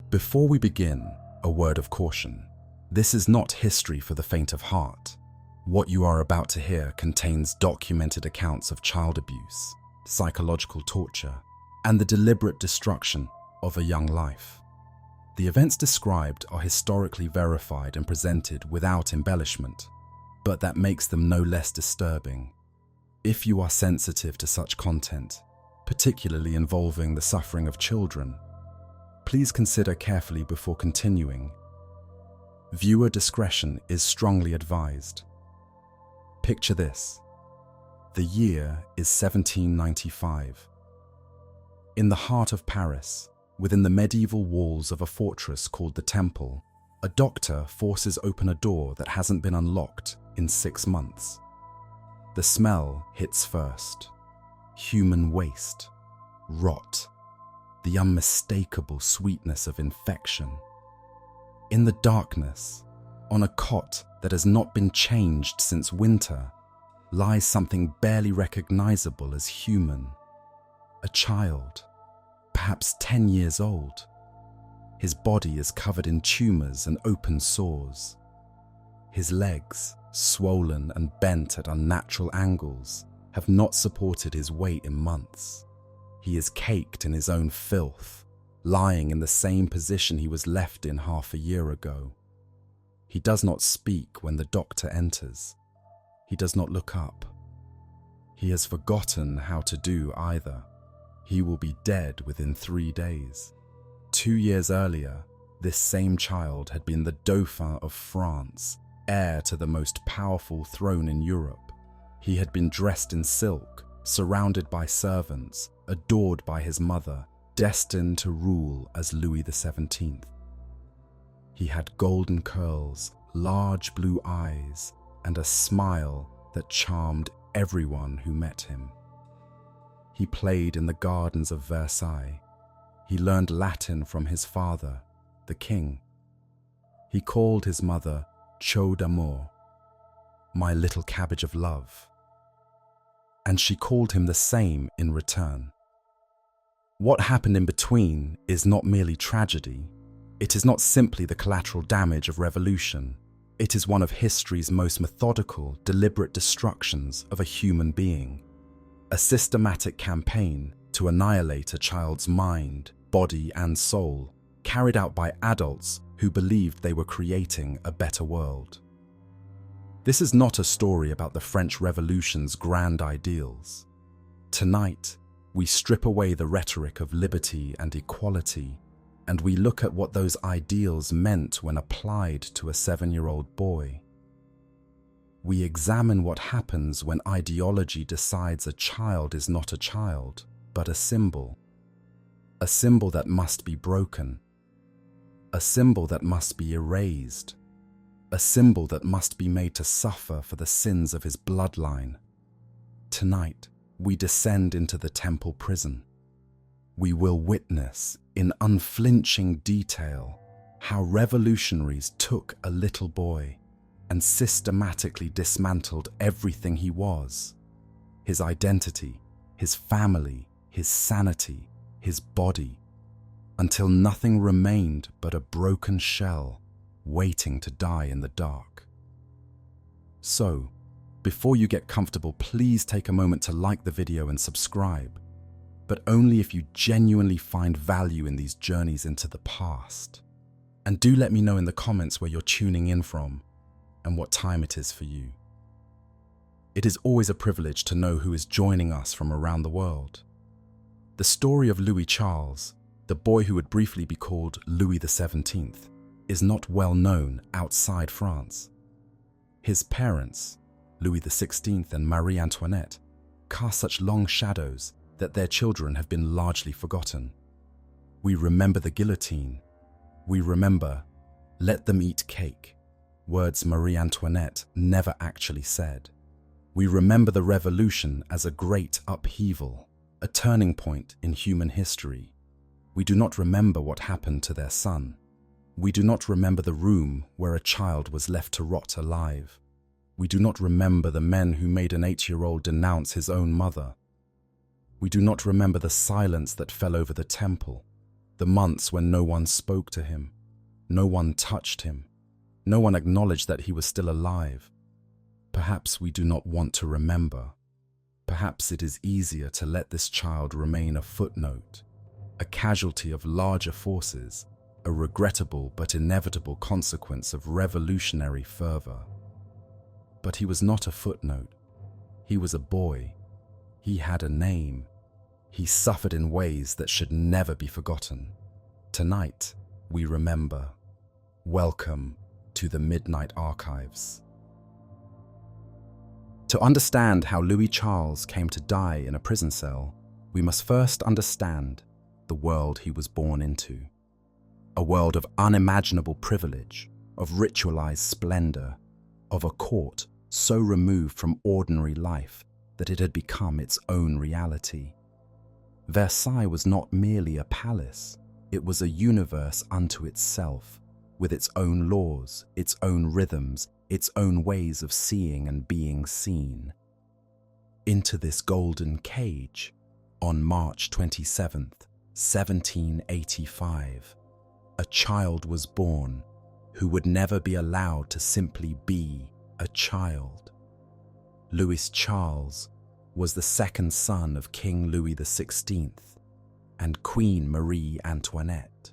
Before we begin, a word of caution. This is not history for the faint of heart. What you are about to hear contains documented accounts of child abuse, psychological torture, and the deliberate destruction of a young life. The events described are historically verified and presented without embellishment, but that makes them no less disturbing. If you are sensitive to such content, particularly involving the suffering of children, please consider carefully before continuing. Viewer discretion is strongly advised. Picture this. The year is 1795. In the heart of Paris, within the medieval walls of a fortress called the Temple, a doctor forces open a door that hasn't been unlocked in 6 months. The smell hits first. Human waste, rot, the unmistakable sweetness of infection. In the darkness, on a cot that has not been changed since winter, lies something barely recognizable as human. A child, perhaps 10 years old. His body is covered in tumors and open sores. His legs, swollen and bent at unnatural angles, have not supported his weight in months. He is caked in his own filth, lying in the same position he was left in half a year ago. He does not speak when the doctor enters. He does not look up. He has forgotten how to do either. He will be dead within 3 days. 2 years earlier, this same child had been the Dauphin of France, heir to the most powerful throne in Europe. He had been dressed in silk, surrounded by servants, adored by his mother, destined to rule as Louis XVII. He had golden curls, large blue eyes, and a smile that charmed everyone who met him. He played in the gardens of Versailles. He learned Latin from his father, the king. He called his mother Chou d'amour, my little cabbage of love. And she called him the same in return. What happened in between is not merely tragedy. It is not simply the collateral damage of revolution. It is one of history's most methodical, deliberate destructions of a human being. A systematic campaign to annihilate a child's mind, body, and soul, carried out by adults who believed they were creating a better world. This is not a story about the French Revolution's grand ideals. Tonight, we strip away the rhetoric of liberty and equality, and we look at what those ideals meant when applied to a 7-year-old boy. We examine what happens when ideology decides a child is not a child, but a symbol that must be broken, a symbol that must be erased, a symbol that must be made to suffer for the sins of his bloodline. Tonight, we descend into the Temple prison. We will witness, in unflinching detail, how revolutionaries took a little boy and systematically dismantled everything he was: his identity, his family, his sanity, his body, until nothing remained but a broken shell waiting to die in the dark. So, before you get comfortable, please take a moment to like the video and subscribe, but only if you genuinely find value in these journeys into the past. And do let me know in the comments where you're tuning in from and what time it is for you. It is always a privilege to know who is joining us from around the world. The story of Louis Charles, the boy who would briefly be called Louis XVII, is not well known outside France. His parents, Louis XVI and Marie Antoinette, cast such long shadows that their children have been largely forgotten. We remember the guillotine. We remember, "Let them eat cake," words Marie Antoinette never actually said. We remember the revolution as a great upheaval, a turning point in human history. We do not remember what happened to their son. We do not remember the room where a child was left to rot alive. We do not remember the men who made an 8-year-old denounce his own mother. We do not remember the silence that fell over the Temple, The months when no one spoke to him, no one touched him, no one acknowledged that he was still alive. Perhaps we do not want to remember. Perhaps it is easier to let this child remain a footnote, a casualty of larger forces, a regrettable but inevitable consequence of revolutionary fervor. But he was not a footnote. He was a boy. He had a name. He suffered in ways that should never be forgotten. Tonight, we remember. Welcome to the Midnight Archives. To understand how Louis Charles came to die in a prison cell, we must first understand the world he was born into. A world of unimaginable privilege, of ritualized splendor, of a court so removed from ordinary life that it had become its own reality. Versailles was not merely a palace, it was a universe unto itself, with its own laws, its own rhythms, its own ways of seeing and being seen. Into this golden cage, on March 27th, 1785, a child was born who would never be allowed to simply be a child. Louis Charles was the second son of King Louis XVI and Queen Marie Antoinette.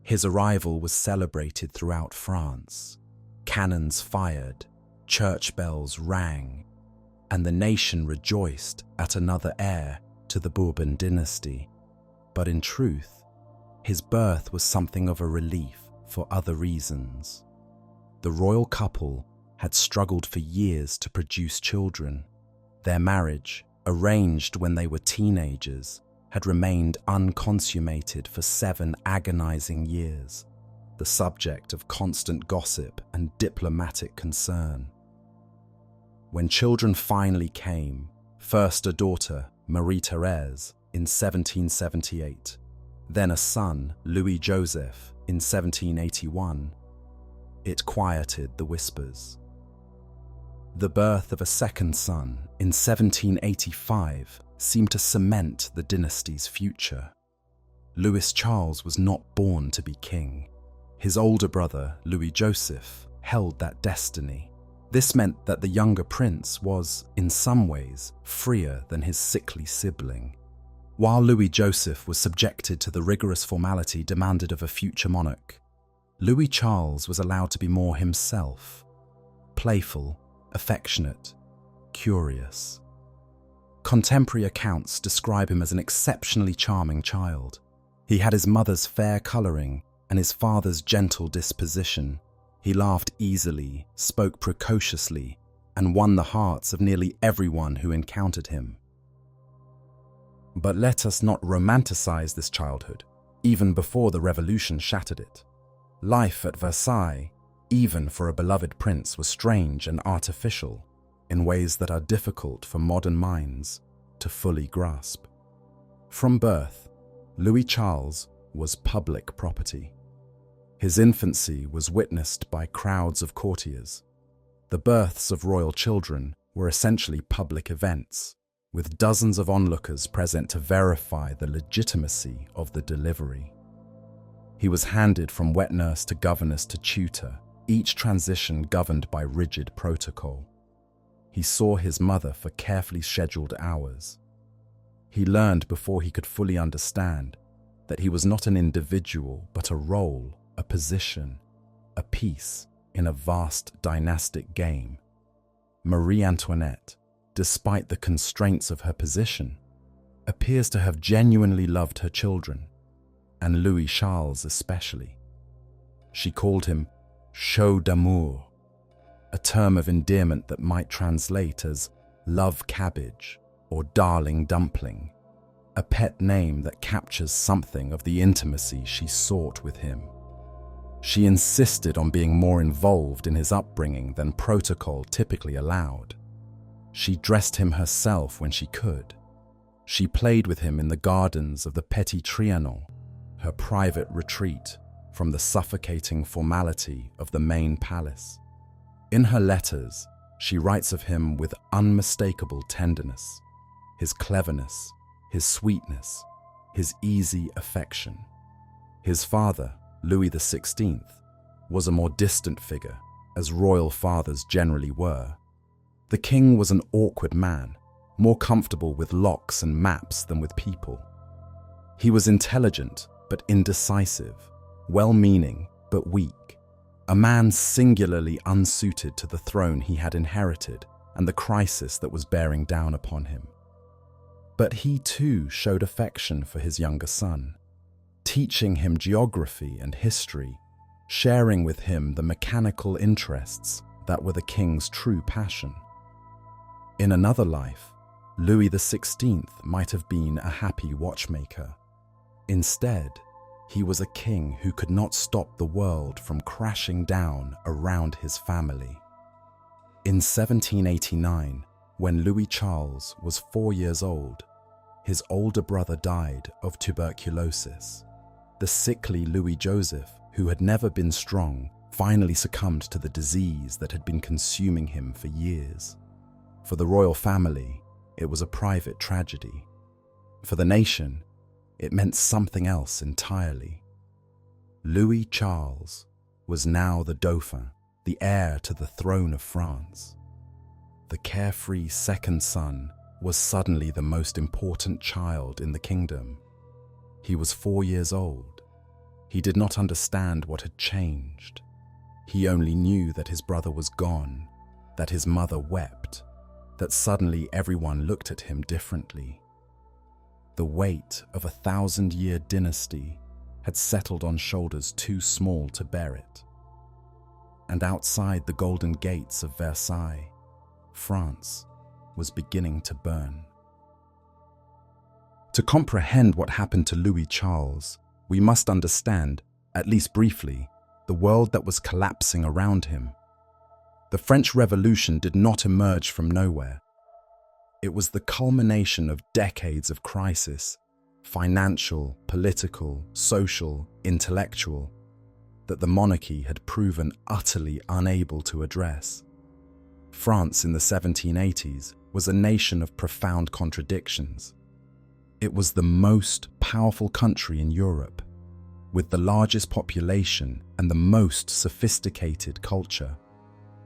His arrival was celebrated throughout France. Cannons fired, church bells rang, and the nation rejoiced at another heir to the Bourbon dynasty. But in truth, his birth was something of a relief for other reasons. The royal couple had struggled for years to produce children. Their marriage, arranged when they were teenagers, had remained unconsummated for 7 agonizing years, the subject of constant gossip and diplomatic concern. When children finally came, first a daughter, Marie-Thérèse, in 1778, then a son, Louis-Joseph, in 1781, it quieted the whispers. The birth of a second son in 1785 seemed to cement the dynasty's future. Louis Charles was not born to be king. His older brother, Louis-Joseph, held that destiny. This meant that the younger prince was, in some ways, freer than his sickly sibling. While Louis-Joseph was subjected to the rigorous formality demanded of a future monarch, Louis Charles was allowed to be more himself, playful, affectionate, curious. Contemporary accounts describe him as an exceptionally charming child. He had his mother's fair colouring and his father's gentle disposition. He laughed easily, spoke precociously, and won the hearts of nearly everyone who encountered him. But let us not romanticize this childhood, even before the revolution shattered it. Life at Versailles, even for a beloved prince, was strange and artificial in ways that are difficult for modern minds to fully grasp. From birth, Louis Charles was public property. His infancy was witnessed by crowds of courtiers. The births of royal children were essentially public events, with dozens of onlookers present to verify the legitimacy of the delivery. He was handed from wet nurse to governess to tutor, each transition governed by rigid protocol. He saw his mother for carefully scheduled hours. He learned before he could fully understand that he was not an individual but a role, a position, a piece in a vast dynastic game. Marie Antoinette, despite the constraints of her position, appears to have genuinely loved her children, and Louis Charles especially. She called him chou d'amour, a term of endearment that might translate as love cabbage or darling dumpling, a pet name that captures something of the intimacy she sought with him. She insisted on being more involved in his upbringing than protocol typically allowed. She dressed him herself when she could. She played with him in the gardens of the Petit Trianon, her private retreat from the suffocating formality of the main palace. In her letters, she writes of him with unmistakable tenderness, his cleverness, his sweetness, his easy affection. His father, Louis XVI, was a more distant figure, as royal fathers generally were. The king was an awkward man, more comfortable with locks and maps than with people. He was intelligent but indecisive, well-meaning but weak, a man singularly unsuited to the throne he had inherited and the crisis that was bearing down upon him. But he too showed affection for his younger son, teaching him geography and history, sharing with him the mechanical interests that were the king's true passion. In another life, Louis XVI might have been a happy watchmaker. Instead, he was a king who could not stop the world from crashing down around his family. In 1789, when Louis Charles was 4 years old, his older brother died of tuberculosis. The sickly Louis Joseph, who had never been strong, finally succumbed to the disease that had been consuming him for years. For the royal family, it was a private tragedy. For the nation, it meant something else entirely. Louis Charles was now the Dauphin, the heir to the throne of France. The carefree second son was suddenly the most important child in the kingdom. He was 4 years old. He did not understand what had changed. He only knew that his brother was gone, that his mother wept, that suddenly everyone looked at him differently. The weight of a 1,000-year dynasty had settled on shoulders too small to bear it. And outside the golden gates of Versailles, France was beginning to burn. To comprehend what happened to Louis Charles, we must understand, at least briefly, the world that was collapsing around him. The French Revolution did not emerge from nowhere. It was the culmination of decades of crisis, financial, political, social, intellectual, that the monarchy had proven utterly unable to address. France in the 1780s was a nation of profound contradictions. It was the most powerful country in Europe, with the largest population and the most sophisticated culture.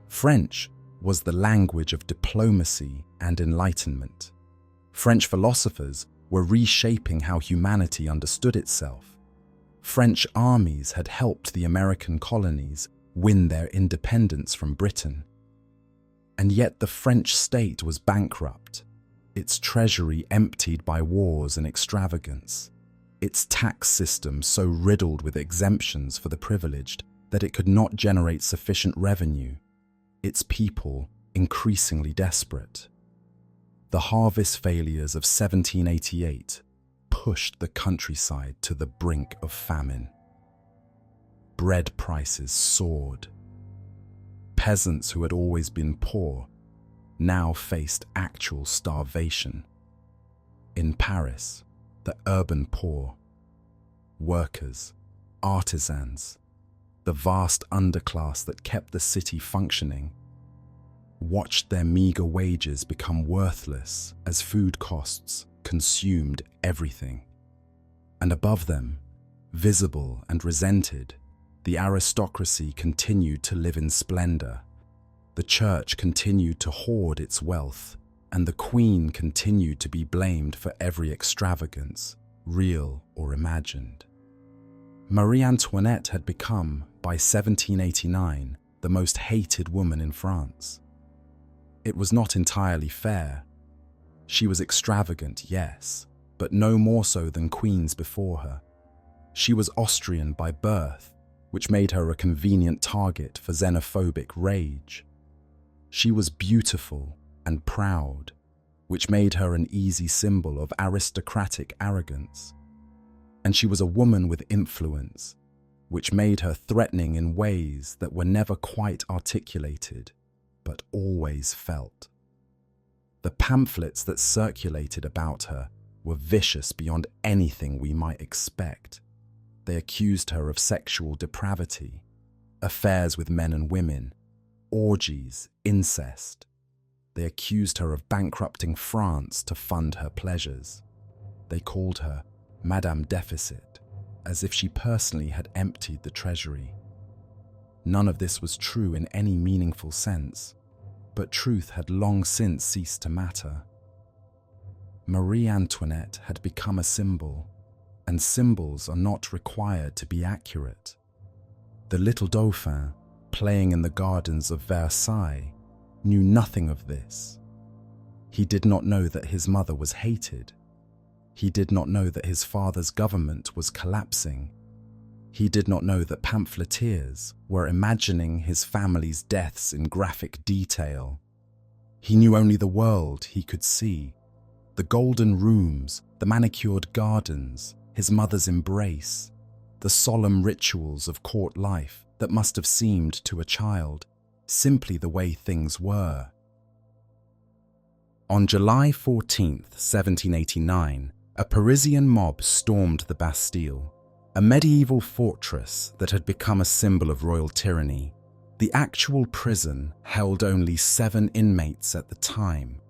French was the language of diplomacy and enlightenment. French philosophers were reshaping how humanity understood itself. French armies had helped the American colonies win their independence from Britain. And yet the French state was bankrupt, its treasury emptied by wars and extravagance, its tax system so riddled with exemptions for the privileged that it could not generate sufficient revenue, its people increasingly desperate. The harvest failures of 1788 pushed the countryside to the brink of famine. Bread prices soared. Peasants who had always been poor now faced actual starvation. In Paris, the urban poor, workers, artisans, the vast underclass that kept the city functioning, watched their meager wages become worthless as food costs consumed everything. And above them, visible and resented, the aristocracy continued to live in splendor. The church continued to hoard its wealth, and the queen continued to be blamed for every extravagance, real or imagined. Marie Antoinette had become, by 1789, the most hated woman in France. It was not entirely fair. She was extravagant, yes, but no more so than queens before her. She was Austrian by birth, which made her a convenient target for xenophobic rage. She was beautiful and proud, which made her an easy symbol of aristocratic arrogance. And she was a woman with influence, which made her threatening in ways that were never quite articulated, but always felt. The pamphlets that circulated about her were vicious beyond anything we might expect. They accused her of sexual depravity, affairs with men and women, orgies, incest. They accused her of bankrupting France to fund her pleasures. They called her Madame Deficit, as if she personally had emptied the treasury. None of this was true in any meaningful sense, but truth had long since ceased to matter. Marie Antoinette had become a symbol, and symbols are not required to be accurate. The little Dauphin, playing in the gardens of Versailles, knew nothing of this. He did not know that his mother was hated. He did not know that his father's government was collapsing. He did not know that pamphleteers were imagining his family's deaths in graphic detail. He knew only the world he could see, the golden rooms, the manicured gardens, his mother's embrace, the solemn rituals of court life that must have seemed to a child simply the way things were. On July 14, 1789, a Parisian mob stormed the Bastille, a medieval fortress that had become a symbol of royal tyranny. The actual prison held only 7 inmates at the time,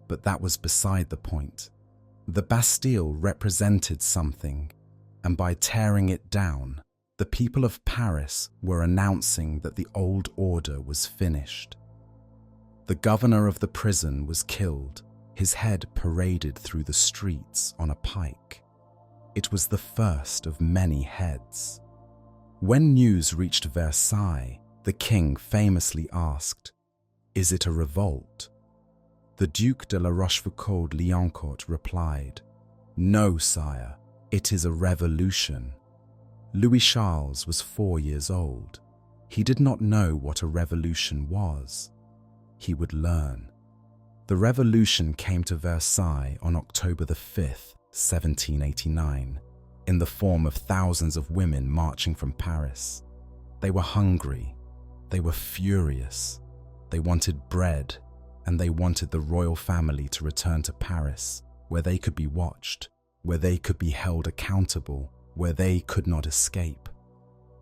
but that was beside the point. The Bastille represented something, and by tearing it down, the people of Paris were announcing that the old order was finished. The governor of the prison was killed, his head paraded through the streets on a pike. It was the first of many heads. When news reached Versailles, the king famously asked, "Is it a revolt?" The Duc de la Rochefoucauld-Liancourt replied, "No, sire, it is a revolution." Louis Charles was 4 years old. He did not know what a revolution was. He would learn. The revolution came to Versailles on October 5th, 1789, in the form of thousands of women marching from Paris. They were hungry. They were furious. They wanted bread, and they wanted the royal family to return to Paris, where they could be watched, where they could be held accountable, where they could not escape.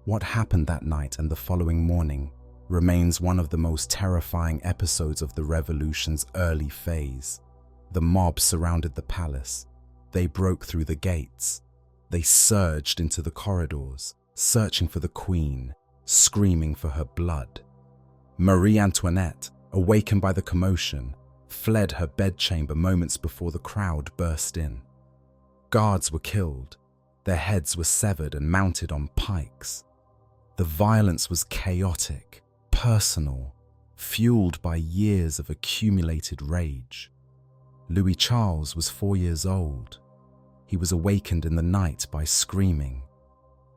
What happened that night and the following morning remains one of the most terrifying episodes of the revolution's early phase. The mob surrounded the palace. They broke through the gates. They surged into the corridors, searching for the queen, screaming for her blood. Marie Antoinette, awakened by the commotion, fled her bedchamber moments before the crowd burst in. Guards were killed. Their heads were severed and mounted on pikes. The violence was chaotic, personal, fueled by years of accumulated rage. Louis Charles was 4 years old. He was awakened in the night by screaming.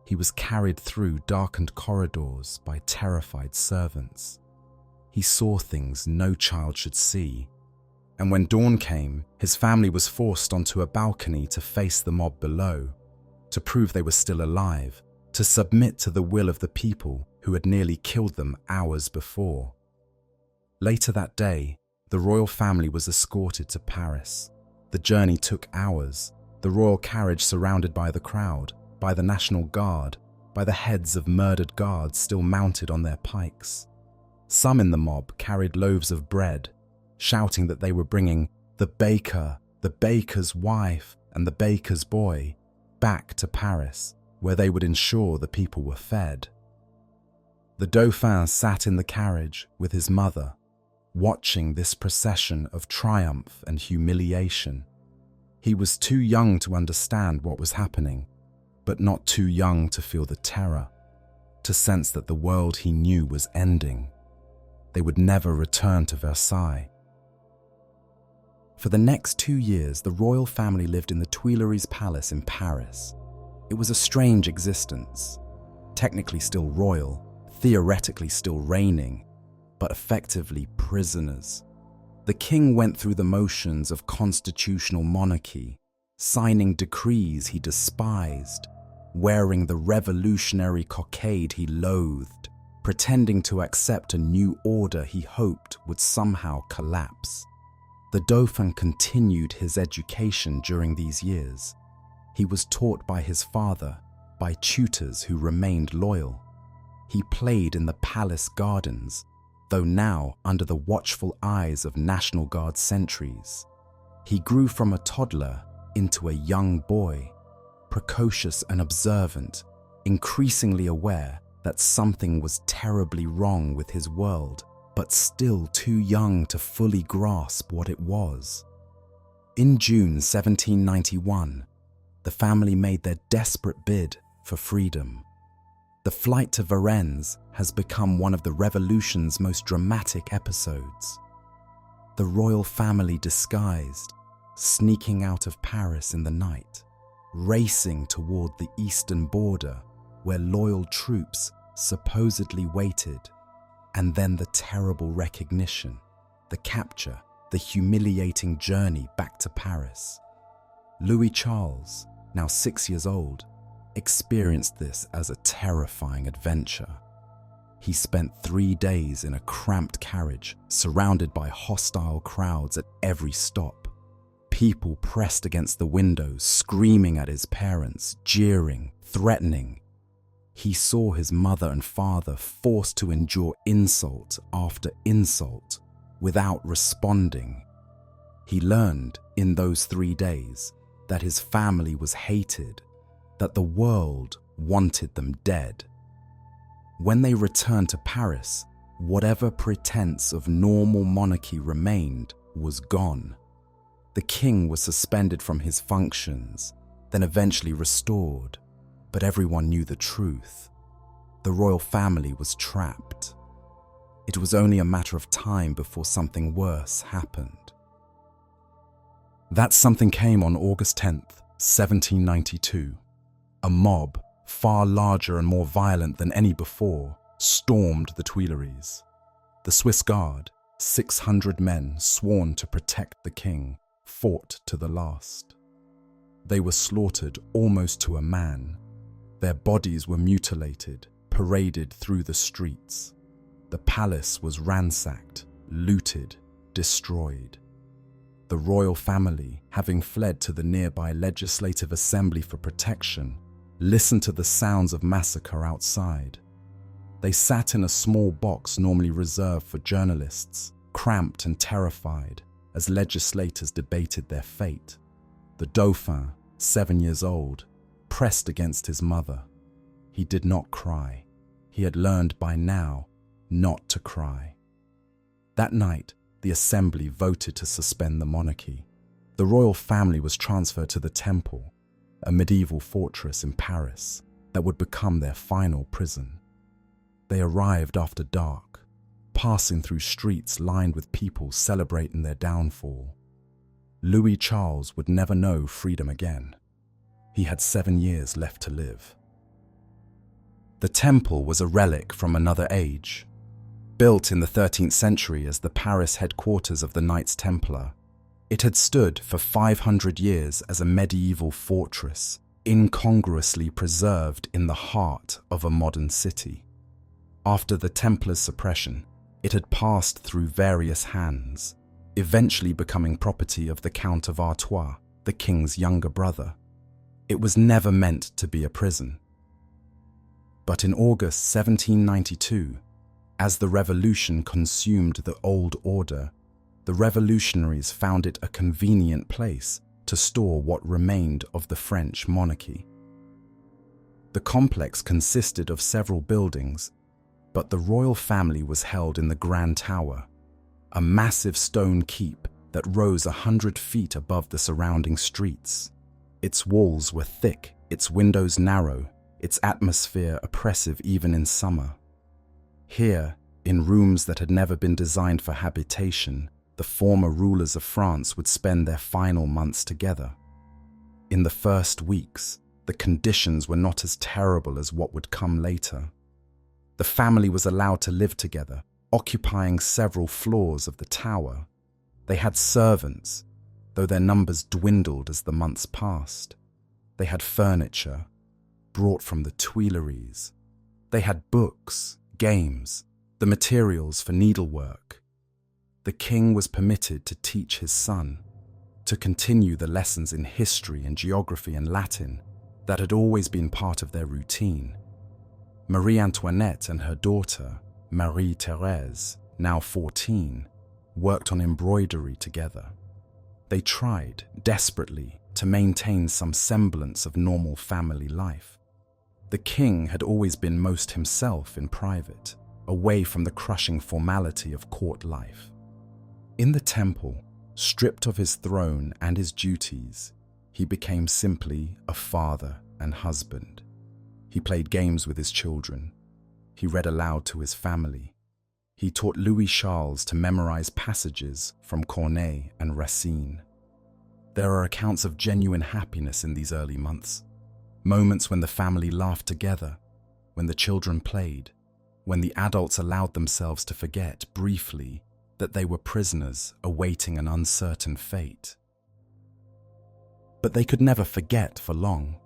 He was carried through darkened corridors by terrified servants. He saw things no child should see. And when dawn came, his family was forced onto a balcony to face the mob below, to prove they were still alive, to submit to the will of the people who had nearly killed them hours before. Later that day, the royal family was escorted to Paris. The journey took hours, the royal carriage surrounded by the crowd, by the National Guard, by the heads of murdered guards still mounted on their pikes. Some in the mob carried loaves of bread, shouting that they were bringing the baker, the baker's wife, and the baker's boy back to Paris, where they would ensure the people were fed. The Dauphin sat in the carriage with his mother, watching this procession of triumph and humiliation. He was too young to understand what was happening, but not too young to feel the terror, to sense that the world he knew was ending. They would never return to Versailles. For the next 2 years, the royal family lived in the Tuileries Palace in Paris. It was a strange existence, technically still royal, theoretically still reigning, but effectively prisoners. The king went through the motions of constitutional monarchy, signing decrees he despised, wearing the revolutionary cockade he loathed, pretending to accept a new order he hoped would somehow collapse. The Dauphin continued his education during these years. He was taught by his father, by tutors who remained loyal. He played in the palace gardens, though now under the watchful eyes of National Guard sentries. He grew from a toddler into a young boy. precocious and observant, increasingly aware that something was terribly wrong with his world, but still too young to fully grasp what it was. In June 1791, the family made their desperate bid for freedom. The flight to Varennes has become one of the revolution's most dramatic episodes. The royal family disguised, sneaking out of Paris in the night, racing toward the eastern border where loyal troops supposedly waited, and then the terrible recognition, the capture, the humiliating journey back to Paris. Louis Charles, now 6 years old, experienced this as a terrifying adventure. He spent 3 days in a cramped carriage, surrounded by hostile crowds at every stop. People pressed against the windows, screaming at his parents, jeering, threatening. He saw his mother and father forced to endure insult after insult without responding. He learned in those 3 days that his family was hated, that the world wanted them dead. When they returned to Paris, whatever pretense of normal monarchy remained was gone. The king was suspended from his functions, then eventually restored, but everyone knew the truth. The royal family was trapped. It was only a matter of time before something worse happened. That something came on August 10th, 1792. A mob, far larger and more violent than any before, stormed the Tuileries. The Swiss Guard, 600 men sworn to protect the king, fought to the last. They were slaughtered almost to a man. Their bodies were mutilated, paraded through the streets. The palace was ransacked, looted, destroyed. The royal family, having fled to the nearby Legislative Assembly for protection, listened to the sounds of massacre outside. They sat in a small box normally reserved for journalists, cramped and terrified, as legislators debated their fate. The Dauphin, 7 years old, pressed against his mother. He did not cry. He had learned by now not to cry. That night, the assembly voted to suspend the monarchy. The royal family was transferred to the Temple, a medieval fortress in Paris that would become their final prison. They arrived after dark, passing through streets lined with people celebrating their downfall. Louis Charles would never know freedom again. He had 7 years left to live. The temple was a relic from another age. Built in the 13th century as the Paris headquarters of the Knights Templar, it had stood for 500 years as a medieval fortress, incongruously preserved in the heart of a modern city. After the Templars' suppression, it had passed through various hands, eventually becoming property of the Count of Artois, the king's younger brother. It was never meant to be a prison. But in August 1792, as the revolution consumed the old order, the revolutionaries found it a convenient place to store what remained of the French monarchy. The complex consisted of several buildings, but the royal family was held in the Grand Tower, a massive stone keep that rose 100 feet above the surrounding streets. Its walls were thick, its windows narrow, its atmosphere oppressive even in summer. Here, in rooms that had never been designed for habitation, the former rulers of France would spend their final months together. In the first weeks, the conditions were not as terrible as what would come later. The family was allowed to live together, occupying several floors of the tower. They had servants, though their numbers dwindled as the months passed. They had furniture, brought from the Tuileries. They had books, games, the materials for needlework. The king was permitted to teach his son, to continue the lessons in history and geography and Latin that had always been part of their routine. Marie Antoinette and her daughter, Marie Thérèse, now 14, worked on embroidery together. They tried, desperately, to maintain some semblance of normal family life. The king had always been most himself in private, away from the crushing formality of court life. In the temple, stripped of his throne and his duties, he became simply a father and husband. He played games with his children. He read aloud to his family. He taught Louis Charles to memorize passages from Corneille and Racine. There are accounts of genuine happiness in these early months, moments when the family laughed together, when the children played, when the adults allowed themselves to forget briefly that they were prisoners awaiting an uncertain fate. But they could never forget for long.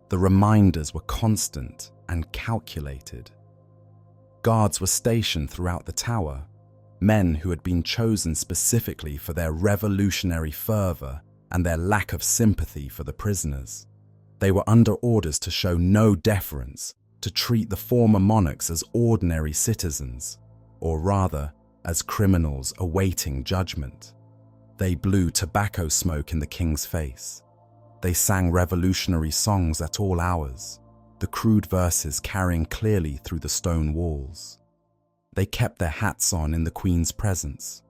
The reminders were constant and calculated. Guards were stationed throughout the tower, men who had been chosen specifically for their revolutionary fervor and their lack of sympathy for the prisoners. They were under orders to show no deference, to treat the former monarchs as ordinary citizens, or rather, as criminals awaiting judgment. They blew tobacco smoke in the king's face. They sang revolutionary songs at all hours, the crude verses carrying clearly through the stone walls. They kept their hats on in the Queen's presence,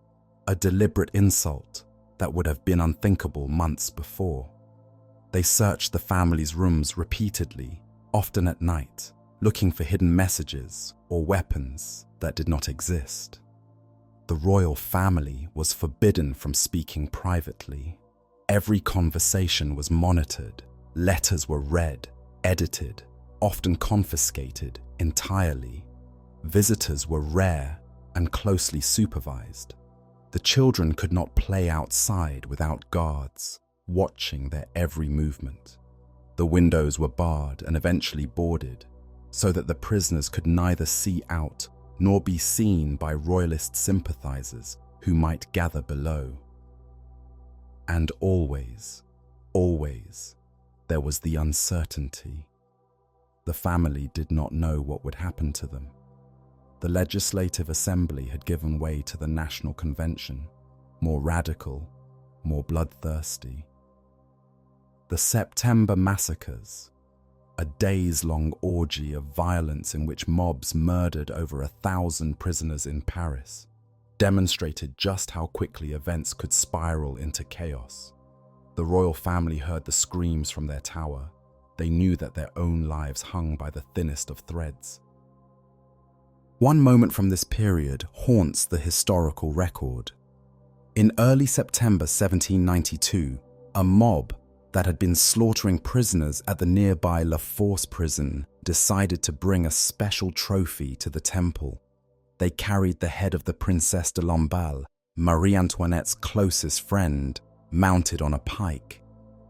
a deliberate insult that would have been unthinkable months before. They searched the family's rooms repeatedly, often at night, looking for hidden messages or weapons that did not exist. The royal family was forbidden from speaking privately. Every conversation was monitored, letters were read, edited, often confiscated entirely. Visitors were rare and closely supervised. The children could not play outside without guards, watching their every movement. The windows were barred and eventually boarded, so that the prisoners could neither see out nor be seen by royalist sympathizers who might gather below. And always, there was the uncertainty. The family did not know what would happen to them. The Legislative Assembly had given way to the National Convention, more radical, more bloodthirsty. The September massacres, a days-long orgy of violence in which mobs murdered over 1,000 prisoners in Paris, demonstrated just how quickly events could spiral into chaos. The royal family heard the screams from their tower. They knew that their own lives hung by the thinnest of threads. One moment from this period haunts the historical record. In early September 1792, a mob that had been slaughtering prisoners at the nearby La Force prison decided to bring a special trophy to the temple. They carried the head of the Princesse de Lamballe, Marie Antoinette's closest friend, mounted on a pike.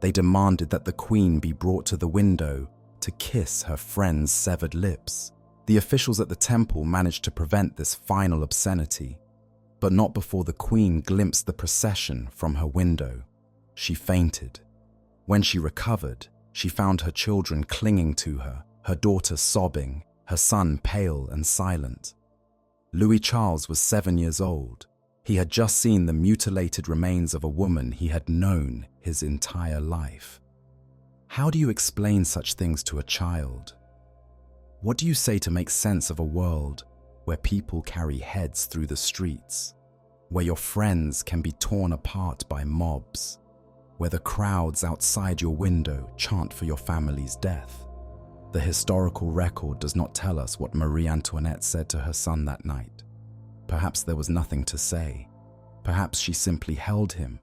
They demanded that the queen be brought to the window to kiss her friend's severed lips. The officials at the temple managed to prevent this final obscenity, but not before the queen glimpsed the procession from her window. She fainted. When she recovered, she found her children clinging to her, her daughter sobbing, her son pale and silent. Louis Charles was 7 years old. He had just seen the mutilated remains of a woman he had known his entire life. How do you explain such things to a child? What do you say to make sense of a world where people carry heads through the streets, where your friends can be torn apart by mobs, where the crowds outside your window chant for your family's death? The historical record does not tell us what Marie Antoinette said to her son that night. Perhaps there was nothing to say. Perhaps she simply held him,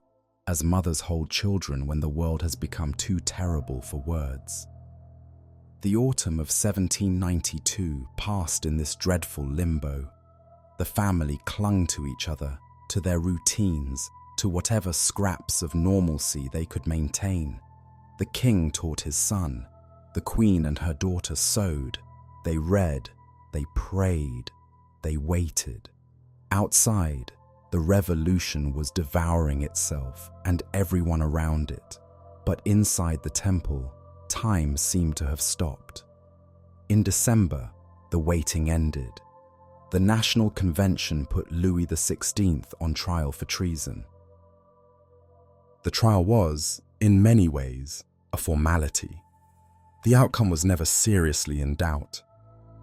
as mothers hold children when the world has become too terrible for words. The autumn of 1792 passed in this dreadful limbo. The family clung to each other, to their routines, to whatever scraps of normalcy they could maintain. The king taught his son. The queen and her daughter sewed. They read. They prayed. They waited. Outside, the revolution was devouring itself and everyone around it. But inside the temple, time seemed to have stopped. In December, the waiting ended. The National Convention put Louis XVI on trial for treason. The trial was, In many ways, a formality. The outcome was never seriously in doubt.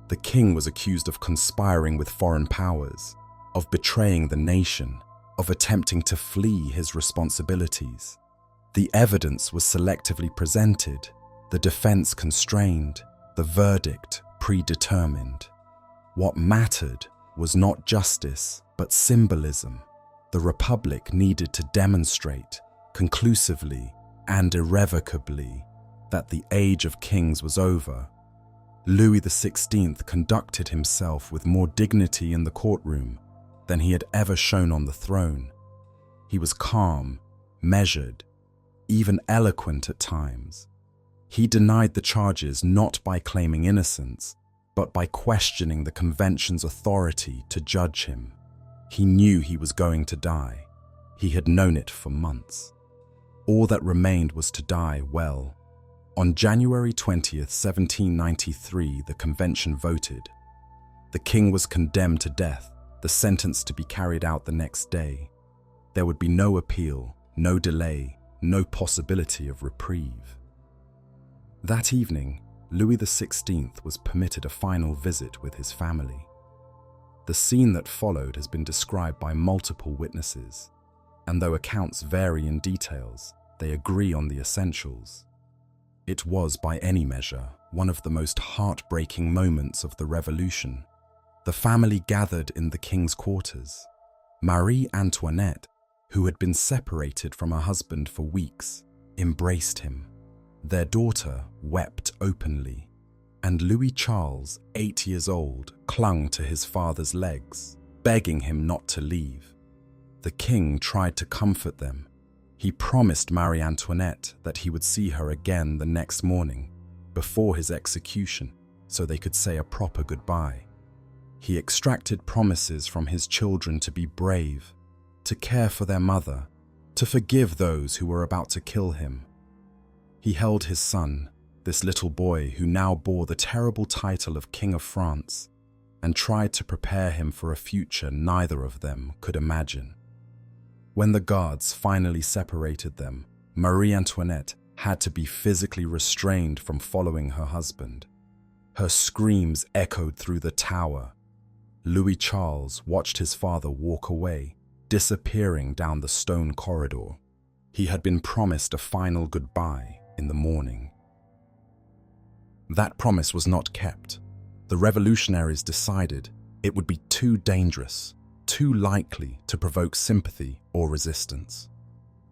The king was accused of conspiring with foreign powers, of betraying the nation, of attempting to flee his responsibilities. The evidence was selectively presented, the defense constrained, the verdict predetermined. What mattered was not justice, but symbolism. The Republic needed to demonstrate, conclusively and irrevocably, that the age of kings was over. Louis XVI conducted himself with more dignity in the courtroom than he had ever shown on the throne. He was calm, measured, even eloquent at times. He denied the charges not by claiming innocence, but by questioning the convention's authority to judge him. He knew he was going to die. He had known it for months. All that remained was to die well. On January 20th, 1793, the convention voted. The king was condemned to death, the sentence to be carried out the next day. There would be no appeal, no delay, no possibility of reprieve. That evening, Louis XVI was permitted a final visit with his family. The scene that followed has been described by multiple witnesses, and though accounts vary in details, they agree on the essentials. It was, by any measure, one of the most heartbreaking moments of the revolution. The family gathered in the king's quarters. Marie Antoinette, who had been separated from her husband for weeks, embraced him. Their daughter wept openly, and Louis Charles, 8 years old, clung to his father's legs, begging him not to leave. The king tried to comfort them. He promised Marie Antoinette that he would see her again the next morning, before his execution, so they could say a proper goodbye. He extracted promises from his children to be brave, to care for their mother, to forgive those who were about to kill him. He held his son, this little boy who now bore the terrible title of King of France, and tried to prepare him for a future neither of them could imagine. When the guards finally separated them, Marie Antoinette had to be physically restrained from following her husband. Her screams echoed through the tower. Louis Charles watched his father walk away, disappearing down the stone corridor. He had been promised a final goodbye in the morning. That promise was not kept. The revolutionaries decided it would be too dangerous, too likely to provoke sympathy or resistance.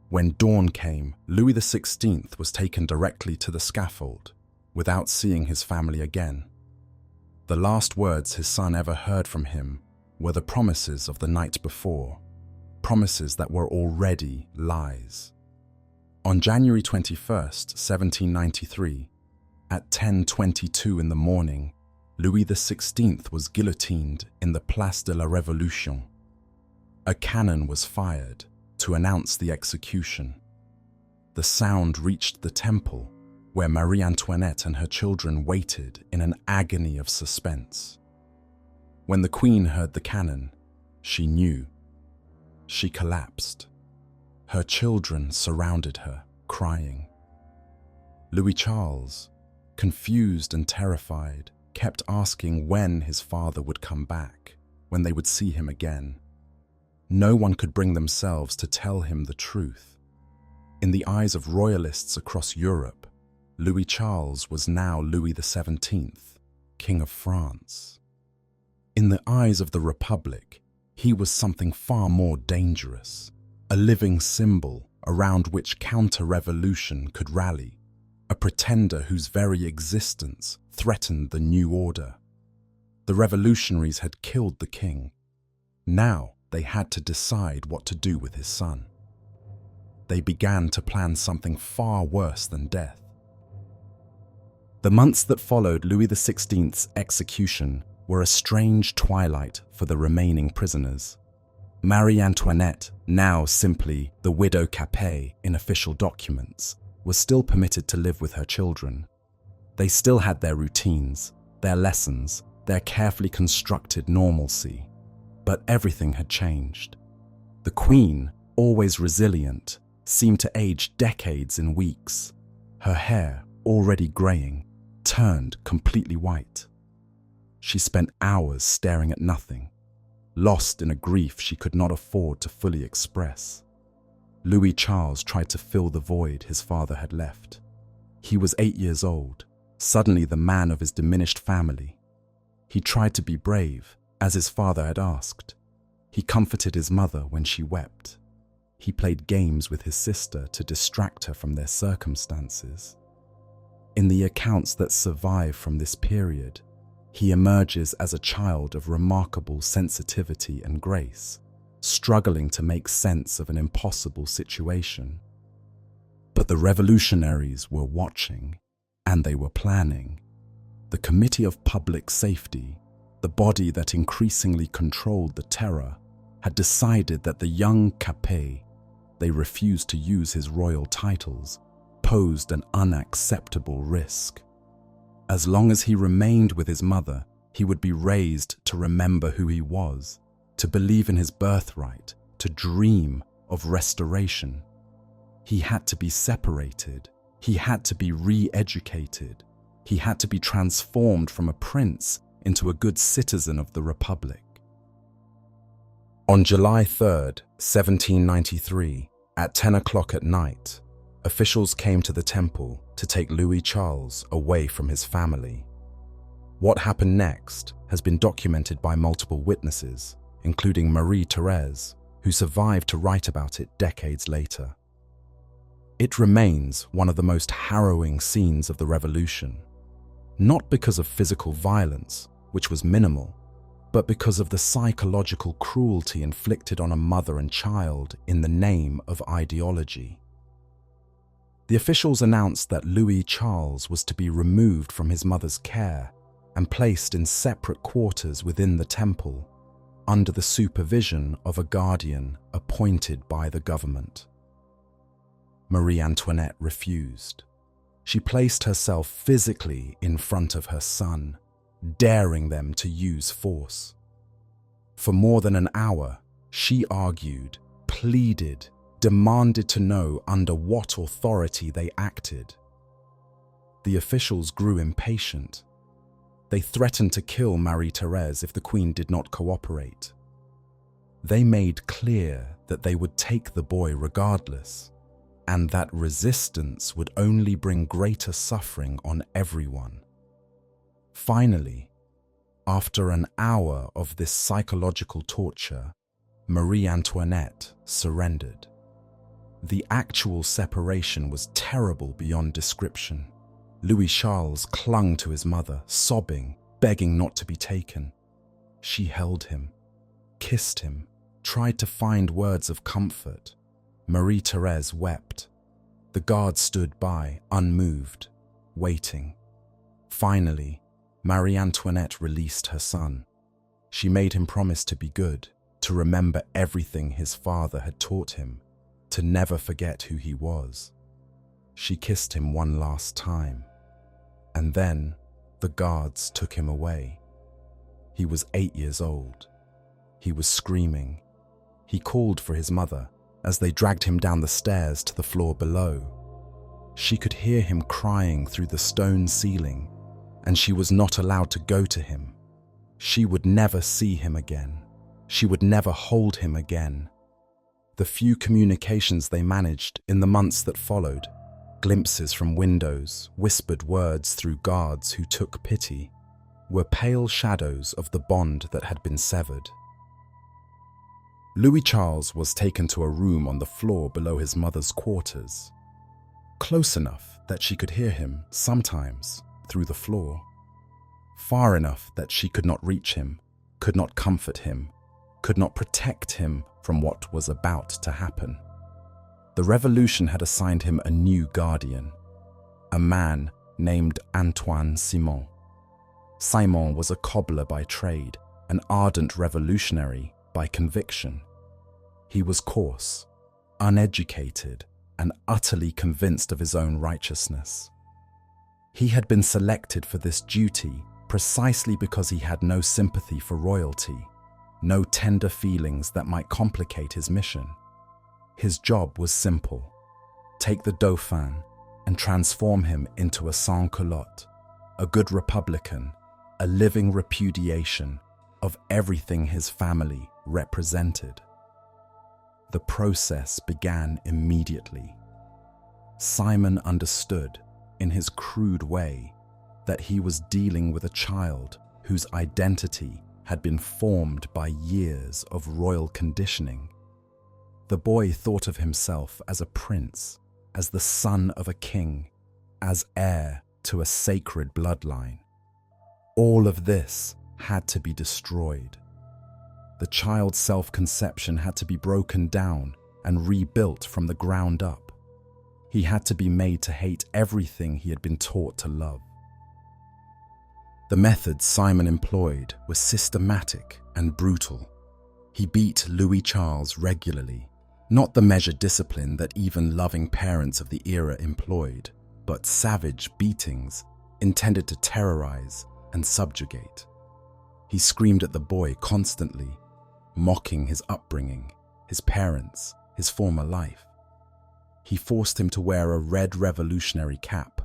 When dawn came, Louis XVI was taken directly to the scaffold, without seeing his family again. The last words his son ever heard from him were the promises of the night before, promises that were already lies. On January 21st, 1793, at 10:22 in the morning, Louis XVI was guillotined in the Place de la Révolution. A cannon was fired to announce the execution. The sound reached the temple, where Marie Antoinette and her children waited in an agony of suspense. When the Queen heard the cannon, she knew. She collapsed. Her children surrounded her, crying. Louis Charles, confused and terrified, kept asking when his father would come back, when they would see him again. No one could bring themselves to tell him the truth. In the eyes of royalists across Europe, Louis Charles was now Louis XVII, King of France. In the eyes of the Republic, he was something far more dangerous, a living symbol around which counter-revolution could rally, a pretender whose very existence threatened the new order. The revolutionaries had killed the king. Now they had to decide what to do with his son. They began to plan something far worse than death. The months that followed Louis XVI's execution were a strange twilight for the remaining prisoners. Marie Antoinette, now simply the widow Capet in official documents, was still permitted to live with her children. They still had their routines, their lessons, their carefully constructed normalcy. But everything had changed. The Queen, always resilient, seemed to age decades in weeks. Her hair, already graying, turned completely white. She spent hours staring at nothing, lost in a grief she could not afford to fully express. Louis Charles tried to fill the void his father had left. He was 8 years old, suddenly the man of his diminished family. He tried to be brave, as his father had asked. He comforted his mother when she wept. He played games with his sister to distract her from their circumstances. In the accounts that survive from this period, he emerges as a child of remarkable sensitivity and grace, struggling to make sense of an impossible situation. But the revolutionaries were watching, and they were planning. The Committee of Public Safety, the body that increasingly controlled the terror, had decided that the young Capet, they refused to use his royal titles, posed an unacceptable risk. As long as he remained with his mother, he would be raised to remember who he was, to believe in his birthright, to dream of restoration. He had to be separated. He had to be re-educated. He had to be transformed from a prince into a good citizen of the Republic. On July 3rd, 1793, at 10 o'clock at night, officials came to the temple to take Louis Charles away from his family. What happened next has been documented by multiple witnesses, including Marie Therese, who survived to write about it decades later. It remains one of the most harrowing scenes of the revolution, not because of physical violence, which was minimal, but because of the psychological cruelty inflicted on a mother and child in the name of ideology. The officials announced that Louis Charles was to be removed from his mother's care and placed in separate quarters within the temple, under the supervision of a guardian appointed by the government. Marie Antoinette refused. She placed herself physically in front of her son, daring them to use force. For more than an hour, she argued, pleaded, demanded to know under what authority they acted. The officials grew impatient. They threatened to kill Marie Therese if the Queen did not cooperate. They made clear that they would take the boy regardless, and that resistance would only bring greater suffering on everyone. Finally, after an hour of this psychological torture, Marie Antoinette surrendered. The actual separation was terrible beyond description. Louis Charles clung to his mother, sobbing, begging not to be taken. She held him, kissed him, tried to find words of comfort. Marie Therese wept. The guards stood by, unmoved, waiting. Finally, Marie Antoinette released her son. She made him promise to be good, to remember everything his father had taught him, to never forget who he was. She kissed him one last time, and then the guards took him away. He was 8 years old. He was screaming. He called for his mother as they dragged him down the stairs to the floor below. She could hear him crying through the stone ceiling, and she was not allowed to go to him. She would never see him again. She would never hold him again. The few communications they managed in the months that followed, glimpses from windows, whispered words through guards who took pity, were pale shadows of the bond that had been severed. Louis Charles was taken to a room on the floor below his mother's quarters, close enough that she could hear him sometimes through the floor, far enough that she could not reach him, could not comfort him, could not protect him from what was about to happen. The revolution had assigned him a new guardian, a man named Antoine Simon. Simon was a cobbler by trade, an ardent revolutionary by conviction. He was coarse, uneducated, and utterly convinced of his own righteousness. He had been selected for this duty precisely because he had no sympathy for royalty, no tender feelings that might complicate his mission. His job was simple: take the Dauphin and transform him into a sans-culotte, a good Republican, a living repudiation of everything his family represented. The process began immediately. Simon understood, in his crude way, that he was dealing with a child whose identity had been formed by years of royal conditioning. The boy thought of himself as a prince, as the son of a king, as heir to a sacred bloodline. All of this had to be destroyed. The child's self-conception had to be broken down and rebuilt from the ground up. He had to be made to hate everything he had been taught to love. The methods Simon employed were systematic and brutal. He beat Louis Charles regularly, not the measured discipline that even loving parents of the era employed, but savage beatings intended to terrorize and subjugate. He screamed at the boy constantly, mocking his upbringing, his parents, his former life. He forced him to wear a red revolutionary cap,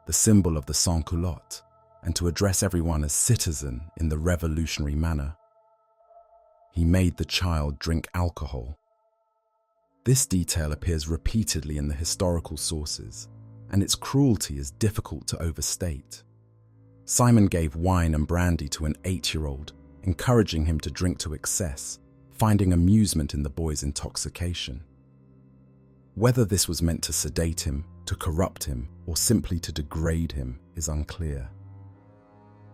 the symbol of the sans-culotte, and to address everyone as citizen in the revolutionary manner. He made the child drink alcohol. This detail appears repeatedly in the historical sources, and its cruelty is difficult to overstate. Simon gave wine and brandy to an 8-year-old, encouraging him to drink to excess, finding amusement in the boy's intoxication. Whether this was meant to sedate him, to corrupt him, or simply to degrade him is unclear.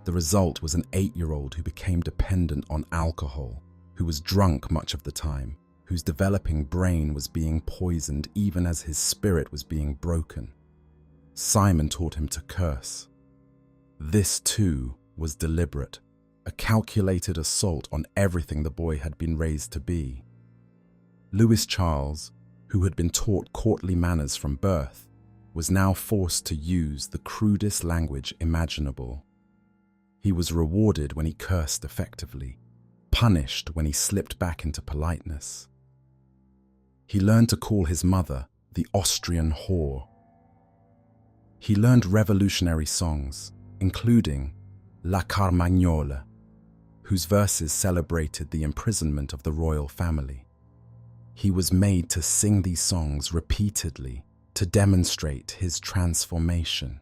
The result was an 8-year-old who became dependent on alcohol, who was drunk much of the time, whose developing brain was being poisoned even as his spirit was being broken. Simon taught him to curse. This too was deliberate, a calculated assault on everything the boy had been raised to be. Louis Charles, who had been taught courtly manners from birth, was now forced to use the crudest language imaginable. He was rewarded when he cursed effectively, punished when he slipped back into politeness. He learned to call his mother the Austrian whore. He learned revolutionary songs, including La Carmagnole, whose verses celebrated the imprisonment of the royal family. He was made to sing these songs repeatedly to demonstrate his transformation.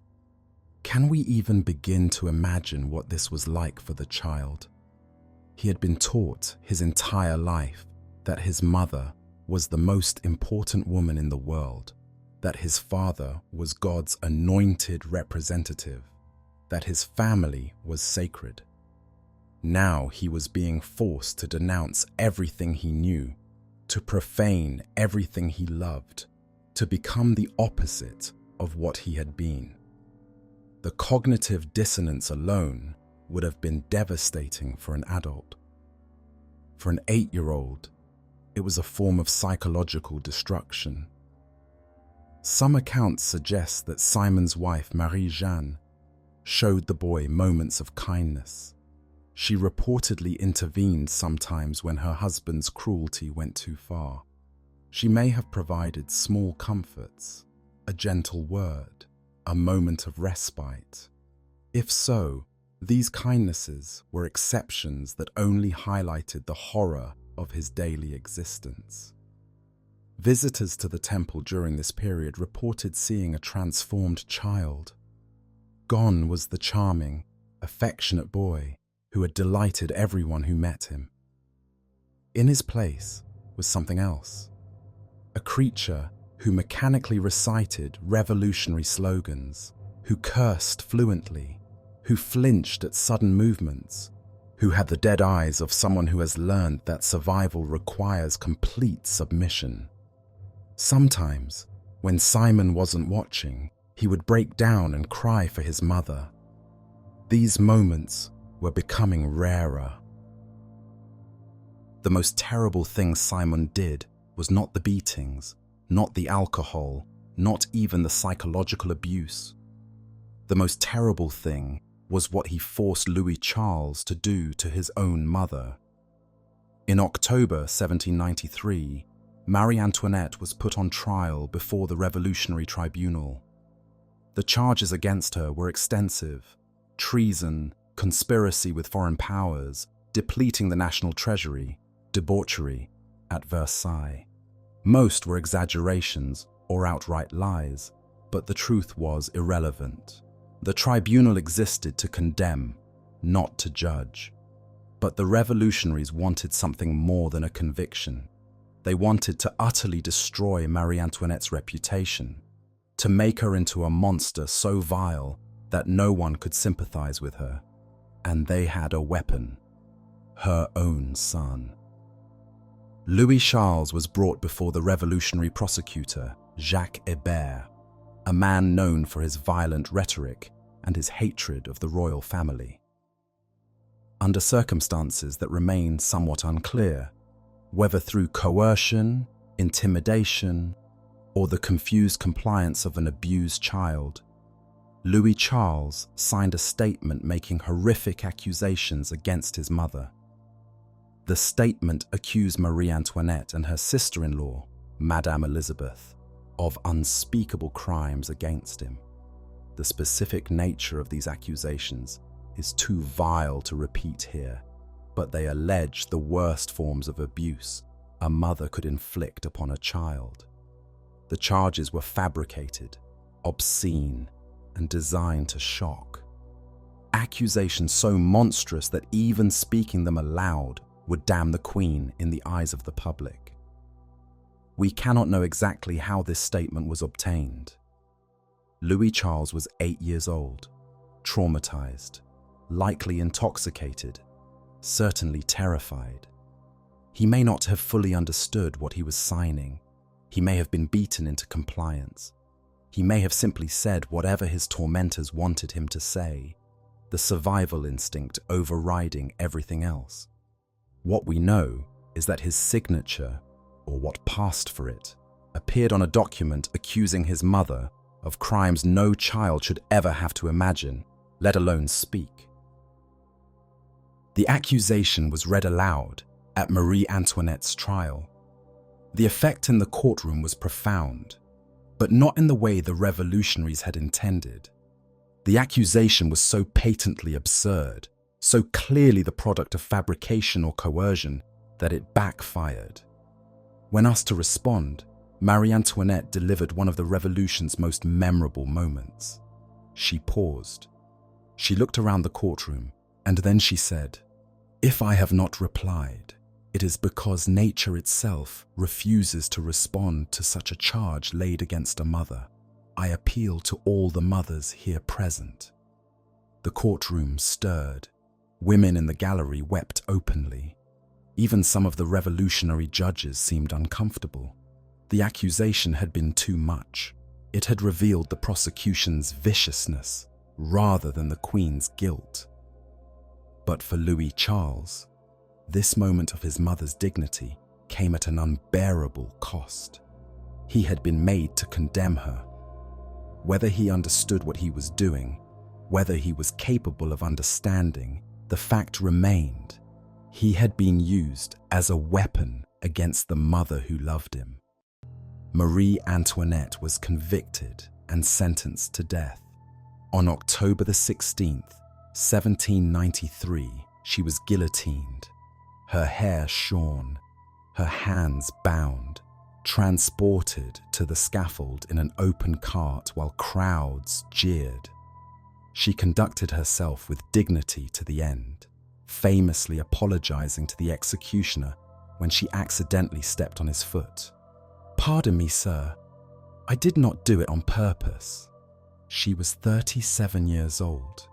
Can we even begin to imagine what this was like for the child? He had been taught his entire life that his mother was the most important woman in the world, that his father was God's anointed representative, that his family was sacred. Now he was being forced to denounce everything he knew, to profane everything he loved, to become the opposite of what he had been. The cognitive dissonance alone would have been devastating for an adult. For an 8-year-old, it was a form of psychological destruction. Some accounts suggest that Simon's wife, Marie Antoinette, showed the boy moments of kindness. She reportedly intervened sometimes when her husband's cruelty went too far. She may have provided small comforts, a gentle word, a moment of respite. If so, these kindnesses were exceptions that only highlighted the horror of his daily existence. Visitors to the temple during this period reported seeing a transformed child. Gone was the charming, affectionate boy who had delighted everyone who met him. In his place was something else, a creature who mechanically recited revolutionary slogans, who cursed fluently, who flinched at sudden movements, who had the dead eyes of someone who has learned that survival requires complete submission. Sometimes, when Simon wasn't watching, he would break down and cry for his mother. These moments were becoming rarer. The most terrible thing Simon did was not the beatings, not the alcohol, not even the psychological abuse. The most terrible thing was what he forced Louis Charles to do to his own mother. In October 1793, Marie Antoinette was put on trial before the Revolutionary Tribunal. The charges against her were extensive: treason, conspiracy with foreign powers, depleting the national treasury, debauchery at Versailles. Most were exaggerations or outright lies, but the truth was irrelevant. The tribunal existed to condemn, not to judge. But the revolutionaries wanted something more than a conviction. They wanted to utterly destroy Marie Antoinette's reputation, to make her into a monster so vile that no one could sympathize with her. And they had a weapon: her own son. Louis Charles was brought before the revolutionary prosecutor, Jacques Hébert, a man known for his violent rhetoric and his hatred of the royal family. Under circumstances that remain somewhat unclear, whether through coercion, intimidation, or the confused compliance of an abused child, Louis Charles signed a statement making horrific accusations against his mother. The statement accused Marie Antoinette and her sister-in-law, Madame Elizabeth, of unspeakable crimes against him. The specific nature of these accusations is too vile to repeat here, but they allege the worst forms of abuse a mother could inflict upon a child. The charges were fabricated, obscene, and designed to shock. Accusations so monstrous that even speaking them aloud would damn the Queen in the eyes of the public. We cannot know exactly how this statement was obtained. Louis Charles was 8 years old, traumatized, likely intoxicated, certainly terrified. He may not have fully understood what he was signing. He may have been beaten into compliance. He may have simply said whatever his tormentors wanted him to say, the survival instinct overriding everything else. What we know is that his signature, or what passed for it, appeared on a document accusing his mother of crimes no child should ever have to imagine, let alone speak. The accusation was read aloud at Marie Antoinette's trial. The effect in the courtroom was profound, but not in the way the revolutionaries had intended. The accusation was so patently absurd, so clearly the product of fabrication or coercion, that it backfired. When asked to respond, Marie Antoinette delivered one of the revolution's most memorable moments. She paused. She looked around the courtroom, and then she said, "If I have not replied, it is because nature itself refuses to respond to such a charge laid against a mother. I appeal to all the mothers here present." The courtroom stirred. Women in the gallery wept openly. Even some of the revolutionary judges seemed uncomfortable. The accusation had been too much. It had revealed the prosecution's viciousness rather than the Queen's guilt. But for Louis Charles, this moment of his mother's dignity came at an unbearable cost. He had been made to condemn her. Whether he understood what he was doing, whether he was capable of understanding, the fact remained: he had been used as a weapon against the mother who loved him. Marie Antoinette was convicted and sentenced to death. On October the 16th, 1793, she was guillotined, her hair shorn, her hands bound, transported to the scaffold in an open cart while crowds jeered. She conducted herself with dignity to the end, famously apologizing to the executioner when she accidentally stepped on his foot. "Pardon me, sir. I did not do it on purpose." She was 37 years old.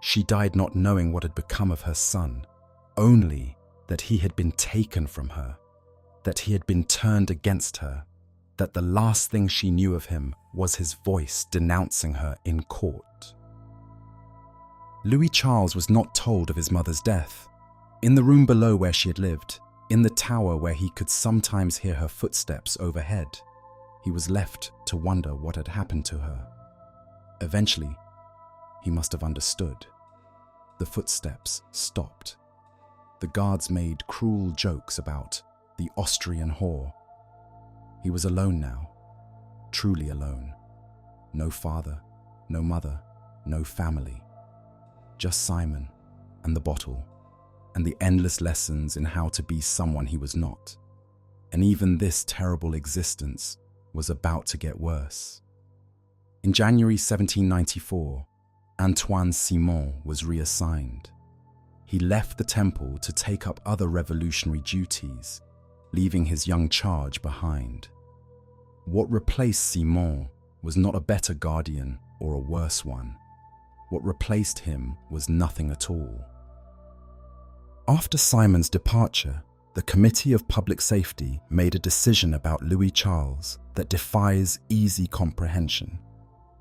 She died not knowing what had become of her son, only that he had been taken from her, that he had been turned against her, that the last thing she knew of him was his voice denouncing her in court. Louis Charles was not told of his mother's death. In the room below where she had lived, in the tower where he could sometimes hear her footsteps overhead, he was left to wonder what had happened to her. Eventually, he must have understood. The footsteps stopped. The guards made cruel jokes about the Austrian whore. He was alone now, truly alone. No father, no mother, no family. Just Simon and the bottle and the endless lessons in how to be someone he was not. And even this terrible existence was about to get worse. In January 1794, Antoine Simon was reassigned. He left the temple to take up other revolutionary duties, leaving his young charge behind. What replaced Simon was not a better guardian or a worse one. What replaced him was nothing at all. After Simon's departure, the Committee of Public Safety made a decision about Louis Charles that defies easy comprehension.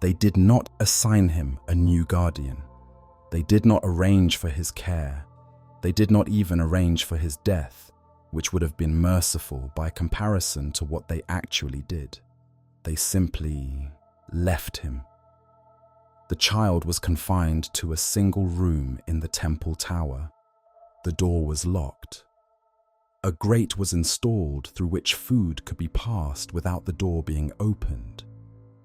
They did not assign him a new guardian. They did not arrange for his care. They did not even arrange for his death, which would have been merciful by comparison to what they actually did. They simply left him. The child was confined to a single room in the temple tower. The door was locked. A grate was installed through which food could be passed without the door being opened.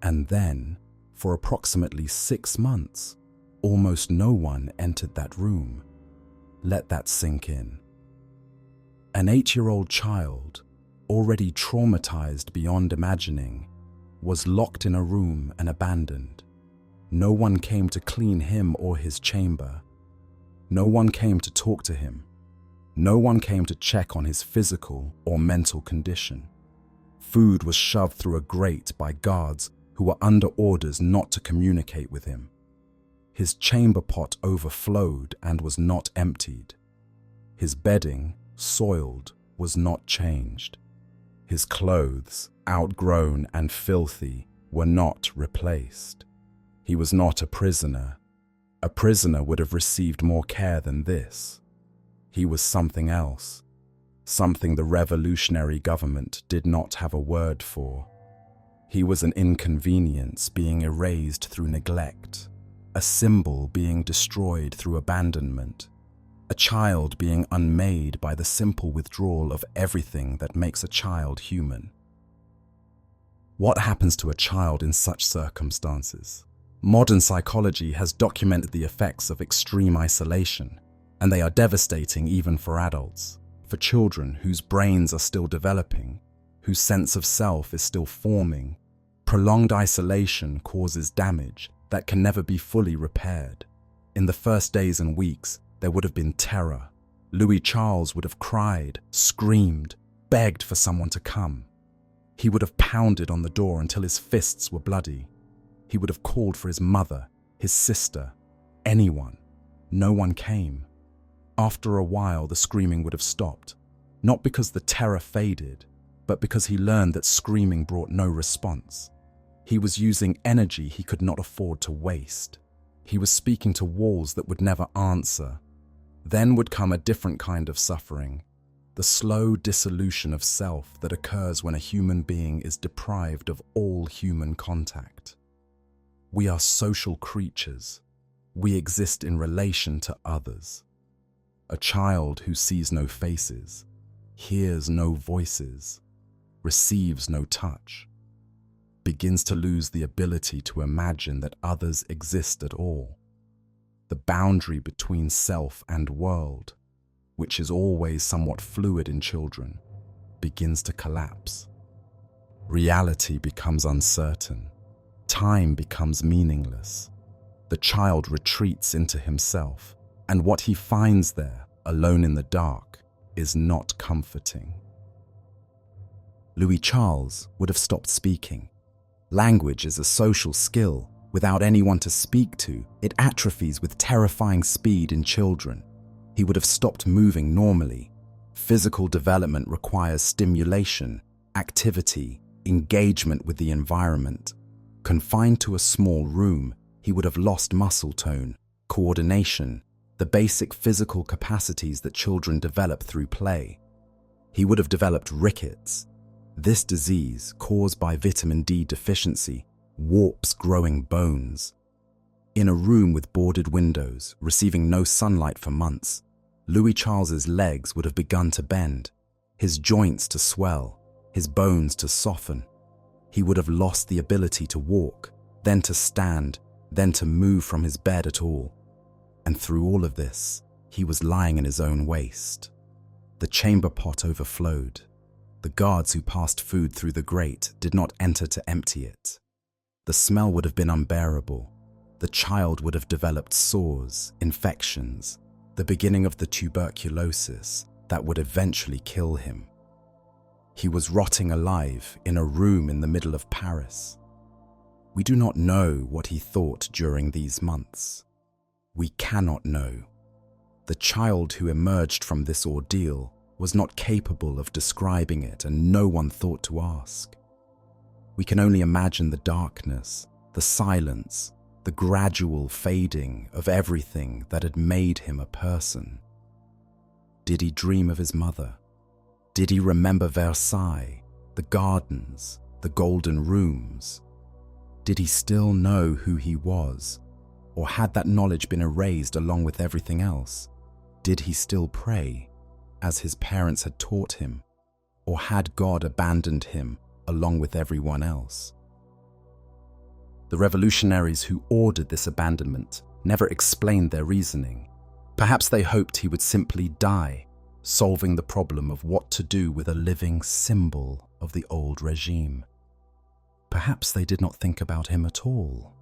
And then, for approximately 6 months, almost no one entered that room. Let that sink in. An 8-year-old child, already traumatized beyond imagining, was locked in a room and abandoned. No one came to clean him or his chamber. No one came to talk to him. No one came to check on his physical or mental condition. Food was shoved through a grate by guards who were under orders not to communicate with him. His chamber pot overflowed and was not emptied. His bedding, soiled, was not changed. His clothes, outgrown and filthy, were not replaced. He was not a prisoner. A prisoner would have received more care than this. He was something else, something the revolutionary government did not have a word for. He was an inconvenience being erased through neglect, a symbol being destroyed through abandonment, a child being unmade by the simple withdrawal of everything that makes a child human. What happens to a child in such circumstances? Modern psychology has documented the effects of extreme isolation, and they are devastating even for adults, for children whose brains are still developing, whose sense of self is still forming. Prolonged isolation causes damage that can never be fully repaired. In the first days and weeks, there would have been terror. Louis Charles would have cried, screamed, begged for someone to come. He would have pounded on the door until his fists were bloody. He would have called for his mother, his sister, anyone. No one came. After a while, the screaming would have stopped, not because the terror faded, but because he learned that screaming brought no response. He was using energy he could not afford to waste. He was speaking to walls that would never answer. Then would come a different kind of suffering, the slow dissolution of self that occurs when a human being is deprived of all human contact. We are social creatures. We exist in relation to others. A child who sees no faces, hears no voices, receives no touch, begins to lose the ability to imagine that others exist at all. The boundary between self and world, which is always somewhat fluid in children, begins to collapse. Reality becomes uncertain. Time becomes meaningless. The child retreats into himself, and what he finds there, alone in the dark, is not comforting. Louis Charles would have stopped speaking. Language is a social skill. Without anyone to speak to, it atrophies with terrifying speed in children. He would have stopped moving normally. Physical development requires stimulation, activity, engagement with the environment. Confined to a small room, he would have lost muscle tone, coordination, the basic physical capacities that children develop through play. He would have developed rickets. This disease, caused by vitamin D deficiency, warps growing bones. In a room with boarded windows, receiving no sunlight for months, Louis Charles's legs would have begun to bend, his joints to swell, his bones to soften. He would have lost the ability to walk, then to stand, then to move from his bed at all. And through all of this, he was lying in his own waste. The chamber pot overflowed. The guards who passed food through the grate did not enter to empty it. The smell would have been unbearable. The child would have developed sores, infections, the beginning of the tuberculosis that would eventually kill him. He was rotting alive in a room in the middle of Paris. We do not know what he thought during these months. We cannot know. The child who emerged from this ordeal was not capable of describing it, and no one thought to ask. We can only imagine the darkness, the silence, the gradual fading of everything that had made him a person. Did he dream of his mother? Did he remember Versailles, the gardens, the golden rooms? Did he still know who he was? Or had that knowledge been erased along with everything else? Did he still pray, as his parents had taught him? Or had God abandoned him along with everyone else? The revolutionaries who ordered this abandonment never explained their reasoning. Perhaps they hoped he would simply die, solving the problem of what to do with a living symbol of the old regime. Perhaps they did not think about him at all.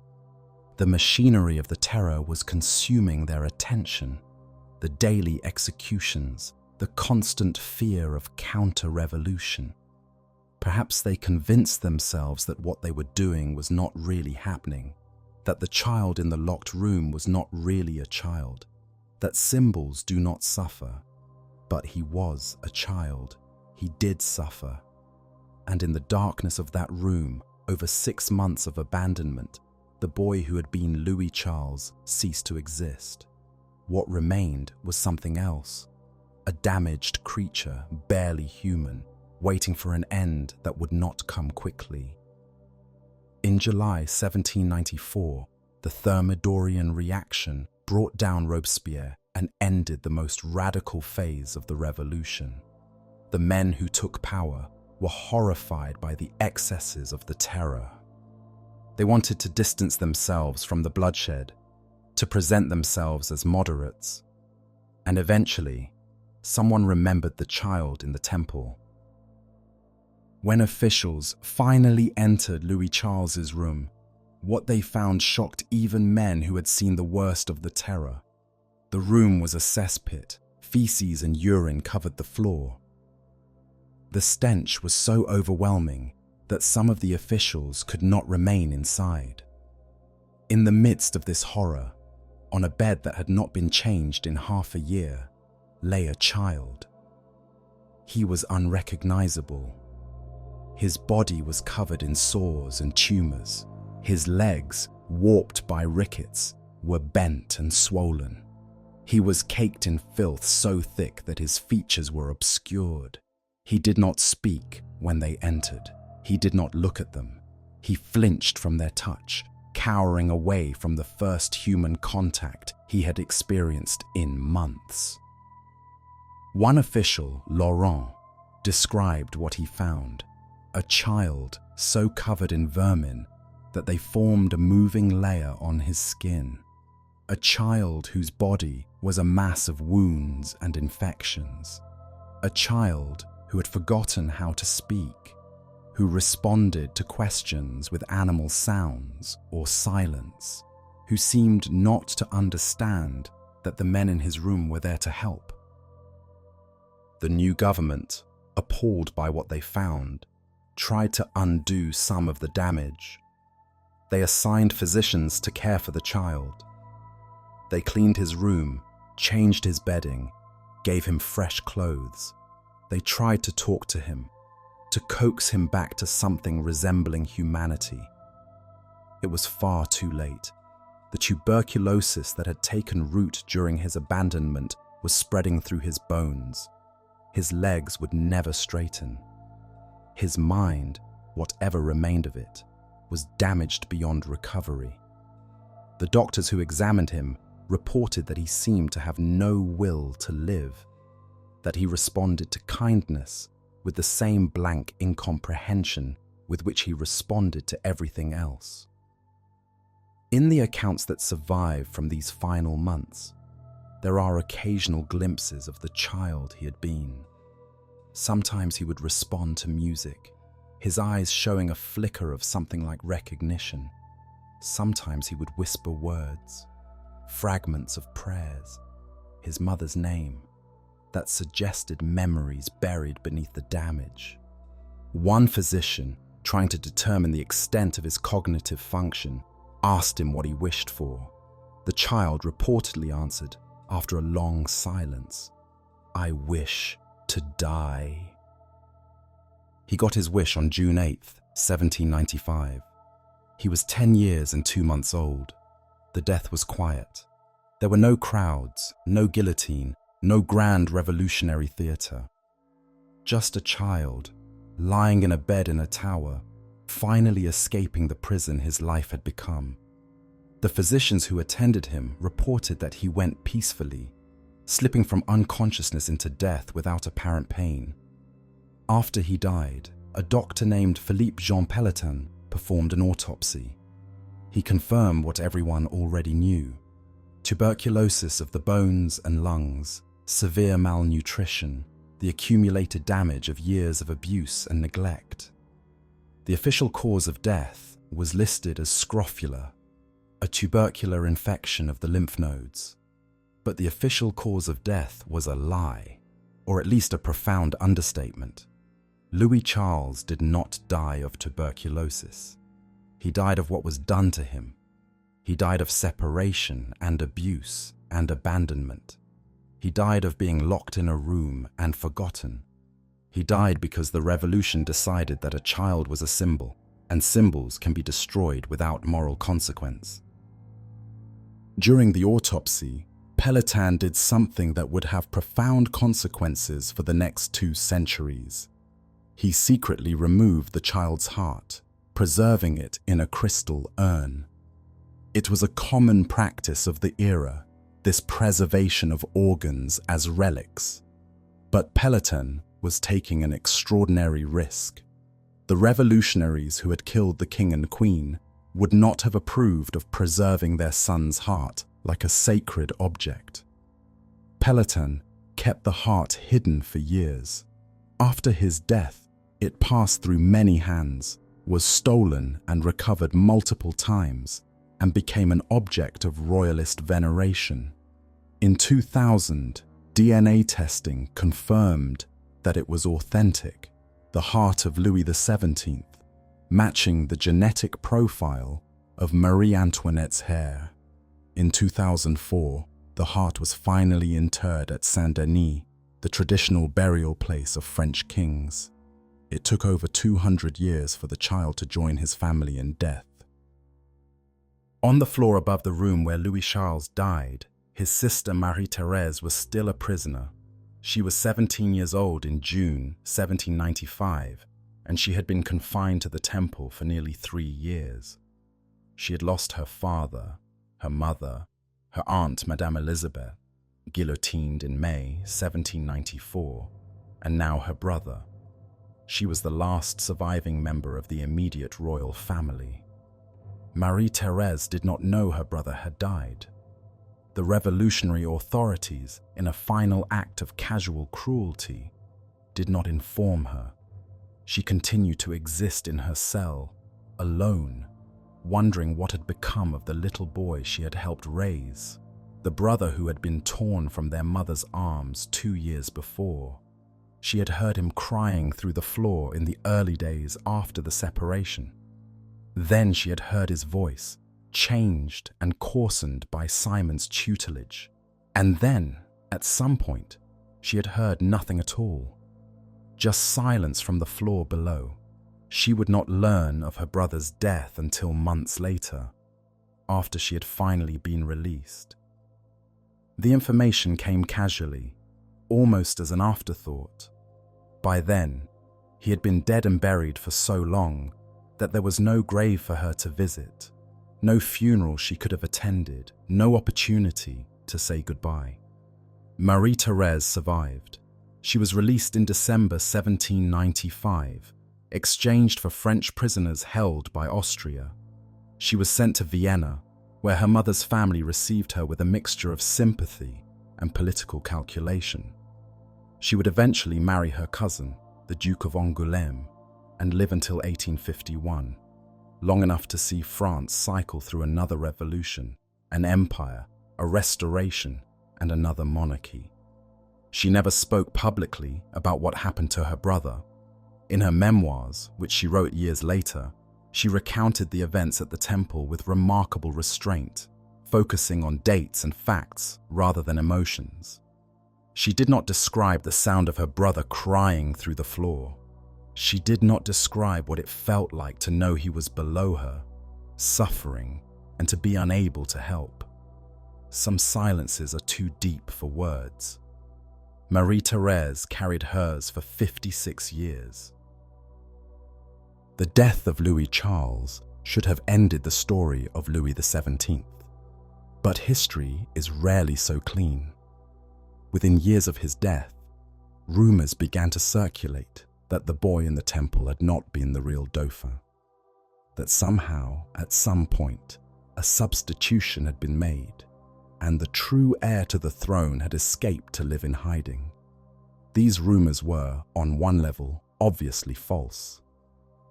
The machinery of the terror was consuming their attention. The daily executions, the constant fear of counter-revolution. Perhaps they convinced themselves that what they were doing was not really happening, that the child in the locked room was not really a child, that symbols do not suffer. But he was a child. He did suffer. And in the darkness of that room, over 6 months of abandonment, the boy who had been Louis Charles ceased to exist. What remained was something else. A damaged creature, barely human, waiting for an end that would not come quickly. In July 1794, the Thermidorian reaction brought down Robespierre and ended the most radical phase of the revolution. The men who took power were horrified by the excesses of the terror. They wanted to distance themselves from the bloodshed, to present themselves as moderates. And eventually, someone remembered the child in the temple. When officials finally entered Louis Charles's room, what they found shocked even men who had seen the worst of the terror. The room was a cesspit. Feces and urine covered the floor. The stench was so overwhelming that some of the officials could not remain inside. In the midst of this horror, on a bed that had not been changed in half a year, lay a child. He was unrecognizable. His body was covered in sores and tumors. His legs, warped by rickets, were bent and swollen. He was caked in filth so thick that his features were obscured. He did not speak when they entered. He did not look at them. He flinched from their touch, cowering away from the first human contact he had experienced in months. One official, Laurent, described what he found: a child so covered in vermin that they formed a moving layer on his skin. A child whose body was a mass of wounds and infections. A child who had forgotten how to speak, who responded to questions with animal sounds or silence, who seemed not to understand that the men in his room were there to help. The new government, appalled by what they found, tried to undo some of the damage. They assigned physicians to care for the child. They cleaned his room, changed his bedding, gave him fresh clothes. They tried to talk to him, to coax him back to something resembling humanity. It was far too late. The tuberculosis that had taken root during his abandonment was spreading through his bones. His legs would never straighten. His mind, whatever remained of it, was damaged beyond recovery. The doctors who examined him reported that he seemed to have no will to live, that he responded to kindness with the same blank incomprehension with which he responded to everything else. In the accounts that survive from these final months, there are occasional glimpses of the child he had been. Sometimes he would respond to music, his eyes showing a flicker of something like recognition. Sometimes he would whisper words, fragments of prayers, his mother's name, that suggested memories buried beneath the damage. One physician, trying to determine the extent of his cognitive function, asked him what he wished for. The child reportedly answered, after a long silence, "I wish to die." He got his wish on June 8th, 1795. He was 10 years and 2 months old. The death was quiet. There were no crowds, no guillotine, no grand revolutionary theatre. Just a child, lying in a bed in a tower, finally escaping the prison his life had become. The physicians who attended him reported that he went peacefully, slipping from unconsciousness into death without apparent pain. After he died, a doctor named Philippe Jean Pelletan performed an autopsy. He confirmed what everyone already knew: tuberculosis of the bones and lungs, severe malnutrition, the accumulated damage of years of abuse and neglect. The official cause of death was listed as scrofula, a tubercular infection of the lymph nodes. But the official cause of death was a lie, or at least a profound understatement. Louis Charles did not die of tuberculosis. He died of what was done to him. He died of separation and abuse and abandonment. He died of being locked in a room and forgotten. He died because the revolution decided that a child was a symbol, and symbols can be destroyed without moral consequence. During the autopsy, Pelletan did something that would have profound consequences for the next 2 centuries. He secretly removed the child's heart, preserving it in a crystal urn. It was a common practice of the era, this preservation of organs as relics. But Pelletan was taking an extraordinary risk. The revolutionaries who had killed the king and queen would not have approved of preserving their son's heart like a sacred object. Pelletan kept the heart hidden for years. After his death, it passed through many hands, was stolen and recovered multiple times, and became an object of royalist veneration. In 2000, DNA testing confirmed that it was authentic, the heart of Louis XVII, matching the genetic profile of Marie Antoinette's hair. In 2004, the heart was finally interred at Saint-Denis, the traditional burial place of French kings. It took over 200 years for the child to join his family in death. On the floor above the room where Louis Charles died, his sister Marie-Thérèse was still a prisoner. She was 17 years old in June 1795, and she had been confined to the temple for nearly 3 years. She had lost her father, her mother, her aunt Madame Elizabeth, guillotined in May 1794, and now her brother. She was the last surviving member of the immediate royal family. Marie-Thérèse did not know her brother had died. The revolutionary authorities, in a final act of casual cruelty, did not inform her. She continued to exist in her cell, alone, wondering what had become of the little boy she had helped raise, the brother who had been torn from their mother's arms 2 years before. She had heard him crying through the floor in the early days after the separation. Then she had heard his voice, changed and coarsened by Simon's tutelage. And then, at some point, she had heard nothing at all. Just silence from the floor below. She would not learn of her brother's death until months later, after she had finally been released. The information came casually, almost as an afterthought. By then, he had been dead and buried for so long that there was no grave for her to visit, no funeral she could have attended, no opportunity to say goodbye. Marie-Thérèse survived. She was released in December 1795, exchanged for French prisoners held by Austria. She was sent to Vienna, where her mother's family received her with a mixture of sympathy and political calculation. She would eventually marry her cousin, the Duke of Angoulême, and live until 1851, long enough to see France cycle through another revolution, an empire, a restoration, and another monarchy. She never spoke publicly about what happened to her brother. In her memoirs, which she wrote years later, she recounted the events at the temple with remarkable restraint, focusing on dates and facts rather than emotions. She did not describe the sound of her brother crying through the floor. She did not describe what it felt like to know he was below her, suffering, and to be unable to help. Some silences are too deep for words. Marie-Thérèse carried hers for 56 years. The death of Louis Charles should have ended the story of Louis XVII. But history is rarely so clean. Within years of his death, rumors began to circulate that the boy in the temple had not been the real Dauphin. That somehow, at some point, a substitution had been made, and the true heir to the throne had escaped to live in hiding. These rumors were, on one level, obviously false.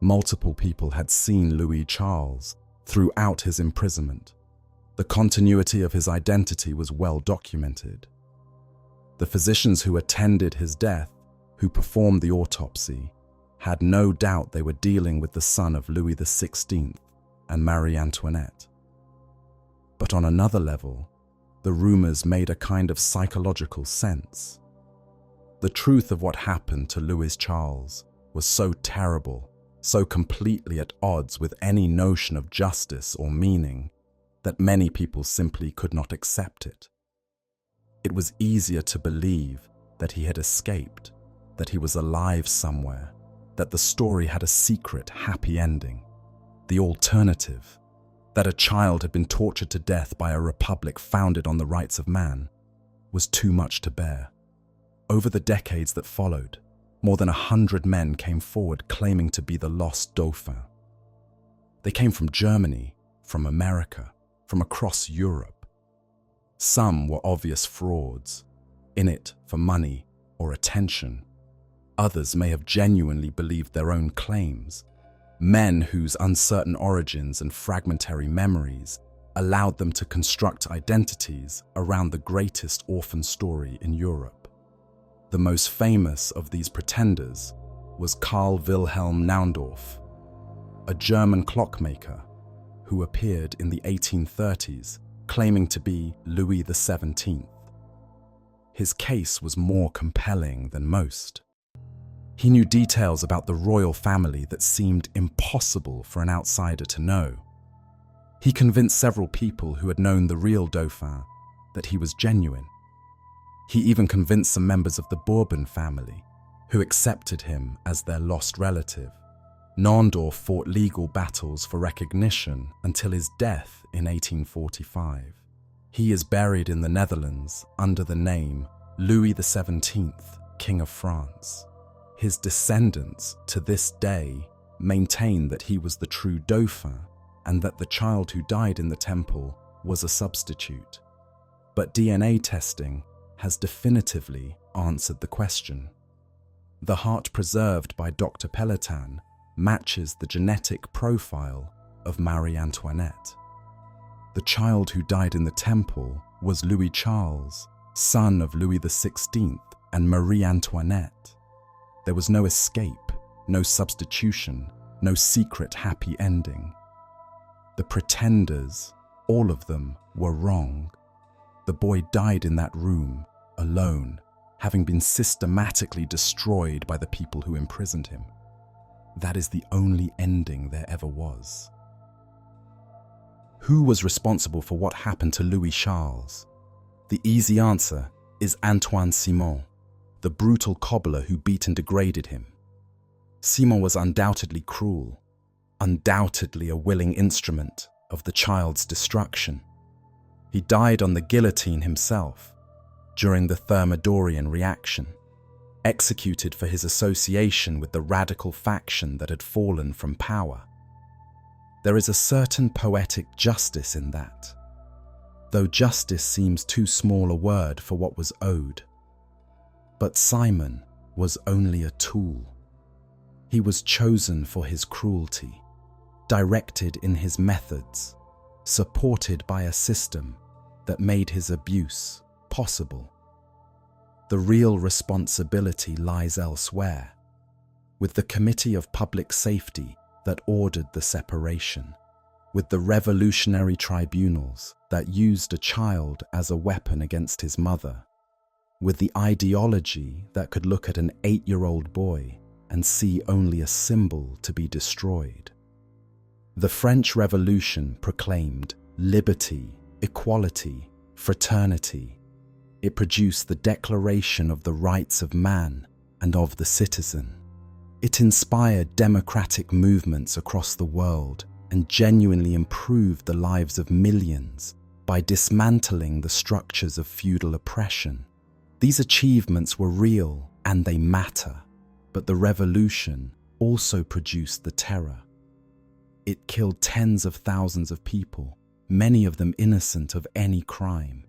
Multiple people had seen Louis Charles throughout his imprisonment. The continuity of his identity was well documented. The physicians who attended his death, who performed the autopsy, had no doubt they were dealing with the son of Louis XVI and Marie Antoinette. But on another level, the rumors made a kind of psychological sense. The truth of what happened to Louis Charles was so terrible, so completely at odds with any notion of justice or meaning, that many people simply could not accept it. It was easier to believe that he had escaped, that he was alive somewhere, that the story had a secret, happy ending. The alternative, that a child had been tortured to death by a republic founded on the rights of man, was too much to bear. Over the decades that followed, more than 100 men came forward claiming to be the lost Dauphin. They came from Germany, from America, from across Europe. Some were obvious frauds, in it for money or attention. Others may have genuinely believed their own claims, men whose uncertain origins and fragmentary memories allowed them to construct identities around the greatest orphan story in Europe. The most famous of these pretenders was Karl Wilhelm Naundorff, a German clockmaker who appeared in the 1830s claiming to be Louis XVII. His case was more compelling than most. He knew details about the royal family that seemed impossible for an outsider to know. He convinced several people who had known the real Dauphin that he was genuine. He even convinced some members of the Bourbon family, who accepted him as their lost relative. Naundorff fought legal battles for recognition until his death in 1845. He is buried in the Netherlands under the name Louis XVII, King of France. His descendants, to this day, maintain that he was the true Dauphin and that the child who died in the temple was a substitute. But DNA testing has definitively answered the question. The heart preserved by Dr. Pelletan matches the genetic profile of Marie Antoinette. The child who died in the temple was Louis Charles, son of Louis XVI and Marie Antoinette. There was no escape, no substitution, no secret happy ending. The pretenders, all of them, were wrong. The boy died in that room, alone, having been systematically destroyed by the people who imprisoned him. That is the only ending there ever was. Who was responsible for what happened to Louis Charles? The easy answer is Antoine Simon, the brutal cobbler who beat and degraded him. Simon was undoubtedly cruel, undoubtedly a willing instrument of the child's destruction. He died on the guillotine himself during the Thermidorian reaction. executed for his association with the radical faction that had fallen from power. There is a certain poetic justice in that, though justice seems too small a word for what was owed. But Simon was only a tool. He was chosen for his cruelty, directed in his methods, supported by a system that made his abuse possible. The real responsibility lies elsewhere, with the Committee of Public Safety that ordered the separation, with the revolutionary tribunals that used a child as a weapon against his mother, with the ideology that could look at an 8-year-old boy and see only a symbol to be destroyed. The French Revolution proclaimed liberty, equality, fraternity. It produced the Declaration of the Rights of Man and of the Citizen. It inspired democratic movements across the world and genuinely improved the lives of millions by dismantling the structures of feudal oppression. These achievements were real and they matter, but the revolution also produced the terror. It killed tens of thousands of people, many of them innocent of any crime.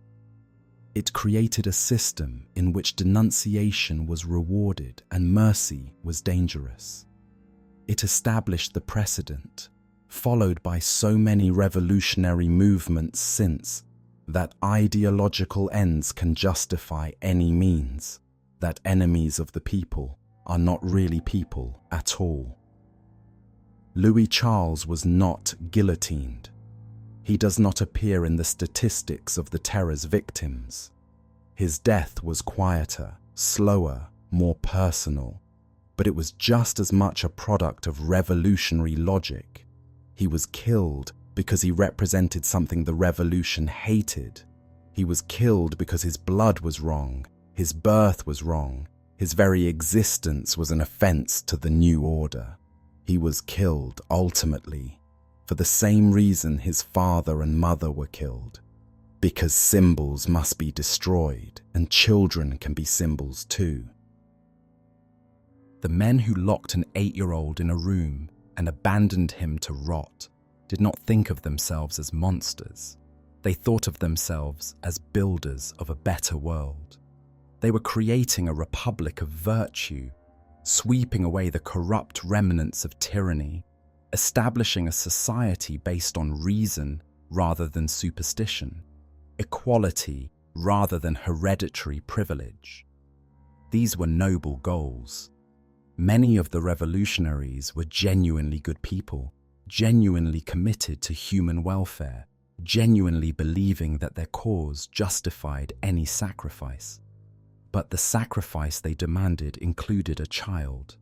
It created a system in which denunciation was rewarded and mercy was dangerous. It established the precedent, followed by so many revolutionary movements since, that ideological ends can justify any means, that enemies of the people are not really people at all. Louis Charles was not guillotined. He does not appear in the statistics of the terror's victims. His death was quieter, slower, more personal, but it was just as much a product of revolutionary logic. He was killed because he represented something the revolution hated. He was killed because his blood was wrong, his birth was wrong, his very existence was an offense to the new order. He was killed, ultimately, for the same reason his father and mother were killed, because symbols must be destroyed and children can be symbols too. The men who locked an 8-year-old in a room and abandoned him to rot did not think of themselves as monsters. They thought of themselves as builders of a better world. They were creating a republic of virtue, sweeping away the corrupt remnants of tyranny, establishing a society based on reason rather than superstition, equality rather than hereditary privilege. These were noble goals. Many of the revolutionaries were genuinely good people, genuinely committed to human welfare, genuinely believing that their cause justified any sacrifice. But the sacrifice they demanded included a child.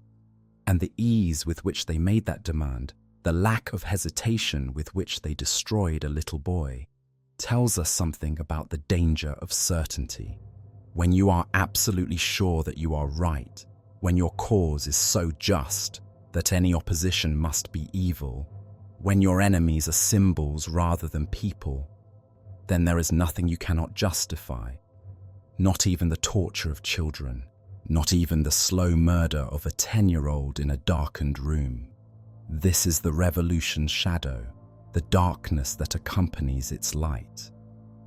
And the ease with which they made that demand, the lack of hesitation with which they destroyed a little boy, tells us something about the danger of certainty. When you are absolutely sure that you are right, when your cause is so just that any opposition must be evil, when your enemies are symbols rather than people, then there is nothing you cannot justify. Not even the torture of children, not even the slow murder of a 10-year-old in a darkened room. This is the revolution's shadow, the darkness that accompanies its light.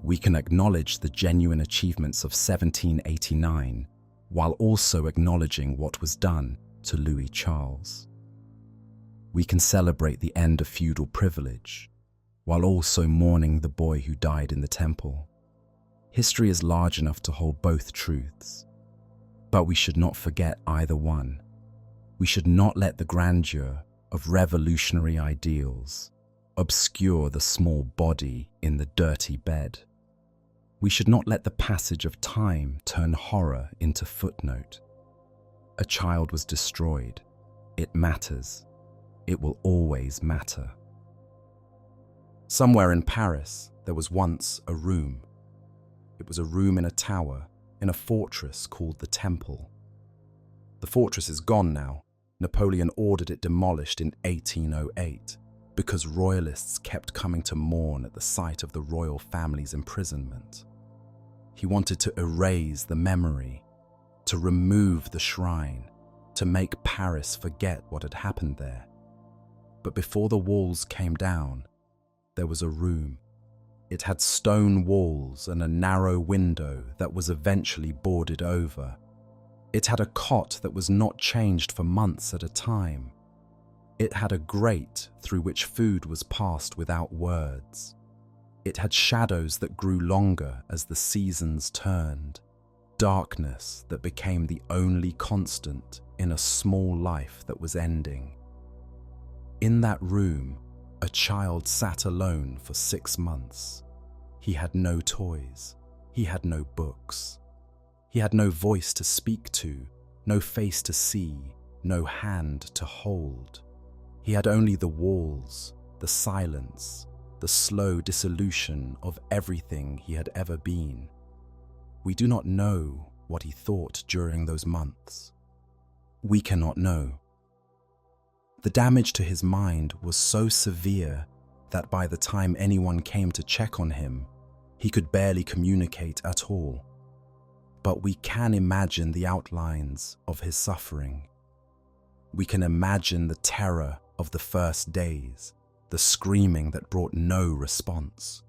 We can acknowledge the genuine achievements of 1789 while also acknowledging what was done to Louis Charles. We can celebrate the end of feudal privilege while also mourning the boy who died in the temple. History is large enough to hold both truths, but we should not forget either one. We should not let the grandeur of revolutionary ideals obscure the small body in the dirty bed. We should not let the passage of time turn horror into footnote. A child was destroyed. It matters. It will always matter. Somewhere in Paris, there was once a room. It was a room in a tower, in a fortress called the Temple. The fortress is gone now. Napoleon ordered it demolished in 1808 because royalists kept coming to mourn at the sight of the royal family's imprisonment. He wanted to erase the memory, to remove the shrine, to make Paris forget what had happened there. But before the walls came down, there was a room. It had stone walls and a narrow window that was eventually boarded over. It had a cot that was not changed for months at a time. It had a grate through which food was passed without words. It had shadows that grew longer as the seasons turned, darkness that became the only constant in a small life that was ending. In that room, a child sat alone for 6 months. He had no toys. He had no books. He had no voice to speak to, no face to see, no hand to hold. He had only the walls, the silence, the slow dissolution of everything he had ever been. We do not know what he thought during those months. We cannot know. The damage to his mind was so severe that by the time anyone came to check on him, he could barely communicate at all. But we can imagine the outlines of his suffering. We can imagine the terror of the first days, the screaming that brought no response.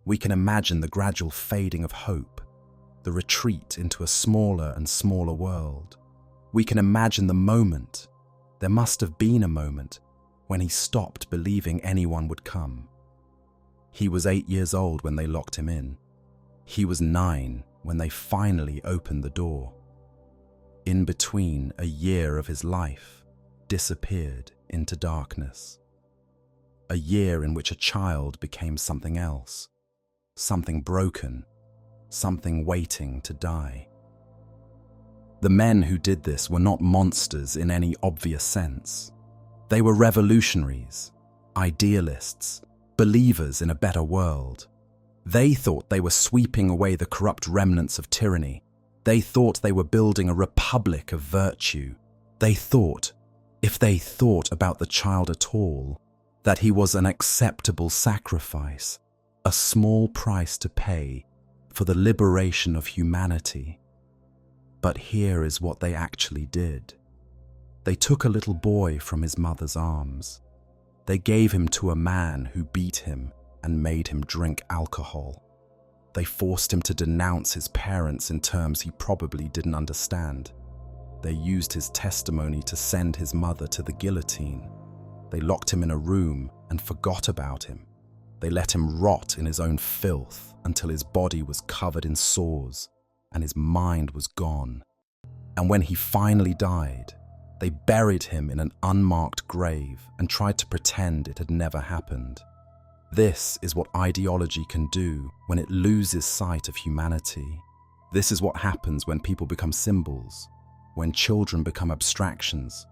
We can imagine the gradual fading of hope, the retreat into a smaller and smaller world. We can imagine the moment, there must have been a moment, when he stopped believing anyone would come. He was 8 years old when they locked him in. He was 9 when they finally opened the door. In between, a year of his life disappeared into darkness. A year in which a child became something else, something broken, something waiting to die. The men who did this were not monsters in any obvious sense. They were revolutionaries, idealists, believers in a better world. They thought they were sweeping away the corrupt remnants of tyranny. They thought they were building a republic of virtue. They thought, if they thought about the child at all, that he was an acceptable sacrifice, a small price to pay for the liberation of humanity. But here is what they actually did. They took a little boy from his mother's arms. They gave him to a man who beat him and made him drink alcohol. They forced him to denounce his parents in terms he probably didn't understand. They used his testimony to send his mother to the guillotine. They locked him in a room and forgot about him. They let him rot in his own filth until his body was covered in sores and his mind was gone. And when he finally died, they buried him in an unmarked grave and tried to pretend it had never happened. This is what ideology can do when it loses sight of humanity. This is what happens when people become symbols, when children become abstractions,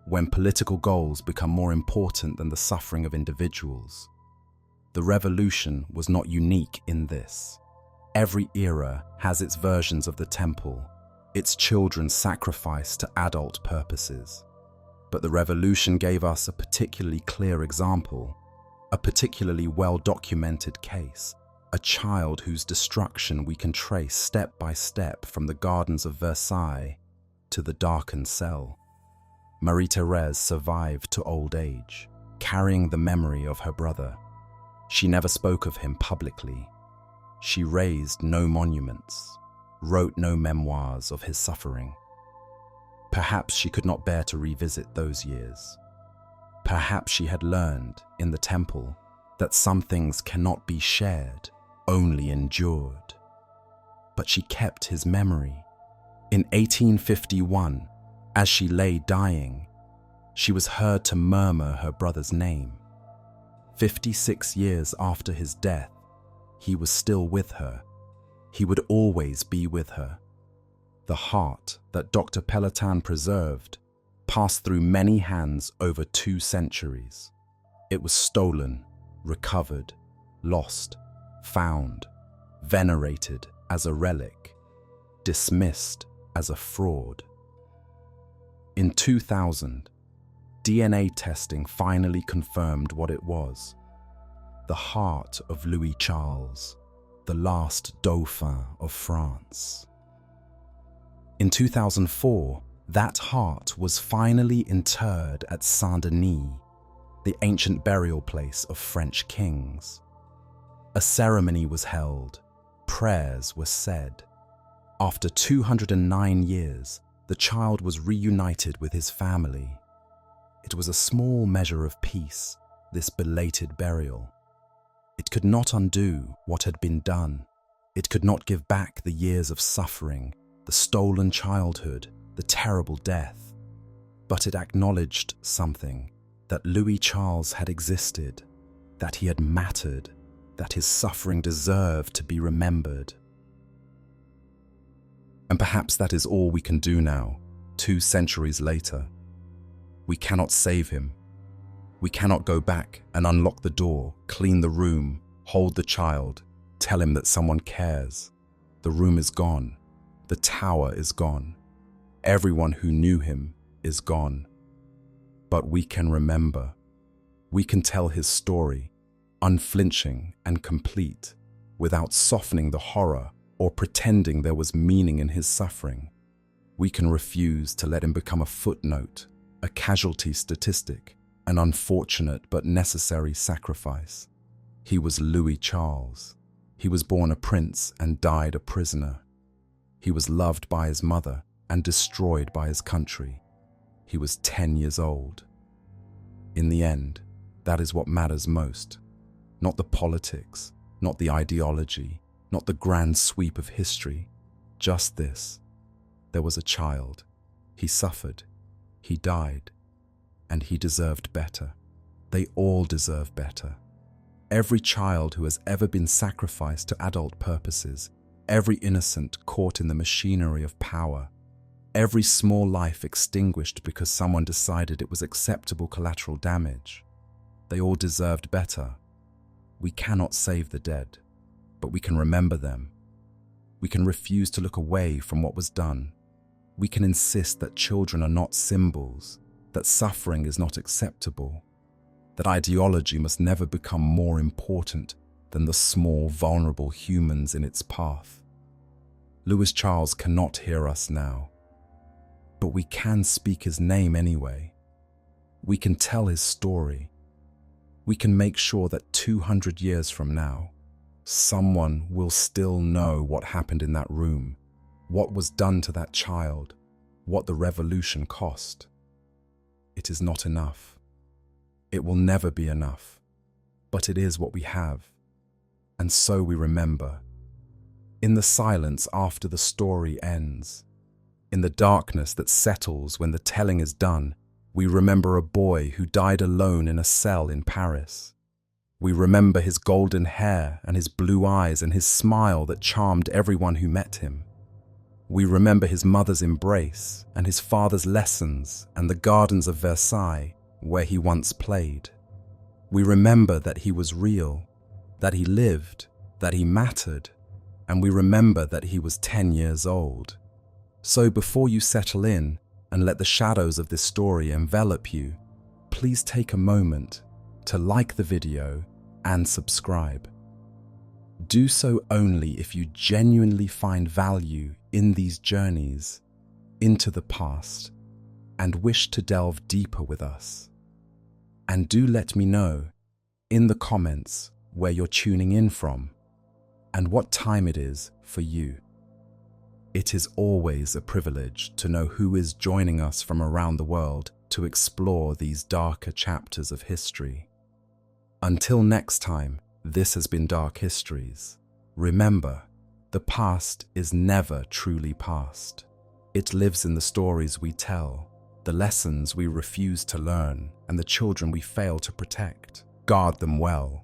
when political goals become more important than the suffering of individuals. The revolution was not unique in this. Every era has its versions of the temple, its children sacrificed to adult purposes. But the revolution gave us a particularly clear example, a particularly well-documented case, a child whose destruction we can trace step by step from the gardens of Versailles to the darkened cell. Marie-Thérèse survived to old age, carrying the memory of her brother. She never spoke of him publicly. She raised no monuments, wrote no memoirs of his suffering. Perhaps she could not bear to revisit those years. Perhaps she had learned in the temple that some things cannot be shared, only endured. But she kept his memory. In 1851, as she lay dying, she was heard to murmur her brother's name. 56 years after his death, he was still with her. He would always be with her. The heart that Dr. Pelletan preserved passed through many hands over 2 centuries. It was stolen, recovered, lost, found, venerated as a relic, dismissed as a fraud. In 2000, DNA testing finally confirmed what it was: the heart of Louis Charles, the last Dauphin of France. In 2004, that heart was finally interred at Saint-Denis, the ancient burial place of French kings. A ceremony was held, prayers were said. After 209 years, the child was reunited with his family. It was a small measure of peace, this belated burial. It could not undo what had been done. It could not give back the years of suffering, the stolen childhood, the terrible death. But it acknowledged something, that Louis Charles had existed, that he had mattered, that his suffering deserved to be remembered. And perhaps that is all we can do now, 2 centuries later. We cannot save him. We cannot go back and unlock the door, clean the room, hold the child, tell him that someone cares. The room is gone. The tower is gone. Everyone who knew him is gone. But we can remember. We can tell his story, unflinching and complete, without softening the horror or pretending there was meaning in his suffering. We can refuse to let him become a footnote, a casualty statistic, an unfortunate but necessary sacrifice. He was Louis Charles. He was born a prince and died a prisoner. He was loved by his mother and destroyed by his country. He was 10 years old. In the end, that is what matters most. Not the politics, not the ideology, not the grand sweep of history. Just this. There was a child. He suffered. He died. And he deserved better. They all deserve better. Every child who has ever been sacrificed to adult purposes, every innocent caught in the machinery of power, every small life extinguished because someone decided it was acceptable collateral damage, they all deserved better. We cannot save the dead, but we can remember them. We can refuse to look away from what was done. We can insist that children are not symbols, that suffering is not acceptable, that ideology must never become more important than the small, vulnerable humans in its path. Louis Charles cannot hear us now, but we can speak his name anyway. We can tell his story. We can make sure that 200 years from now, someone will still know what happened in that room, what was done to that child, what the revolution cost. It is not enough. It will never be enough, but it is what we have, and so we remember. In the silence after the story ends, in the darkness that settles when the telling is done, we remember a boy who died alone in a cell in Paris. We remember his golden hair and his blue eyes and his smile that charmed everyone who met him. We remember his mother's embrace and his father's lessons and the gardens of Versailles where he once played. We remember that he was real, that he lived, that he mattered, and we remember that he was 10 years old. So before you settle in and let the shadows of this story envelop you, please take a moment to like the video and subscribe. Do so only if you genuinely find value in these journeys into the past and wish to delve deeper with us. And do let me know in the comments where you're tuning in from and what time it is for you. It is always a privilege to know who is joining us from around the world to explore these darker chapters of history. Until next time, this has been Dark Histories. Remember, the past is never truly past. It lives in the stories we tell, the lessons we refuse to learn, and the children we fail to protect. Guard them well.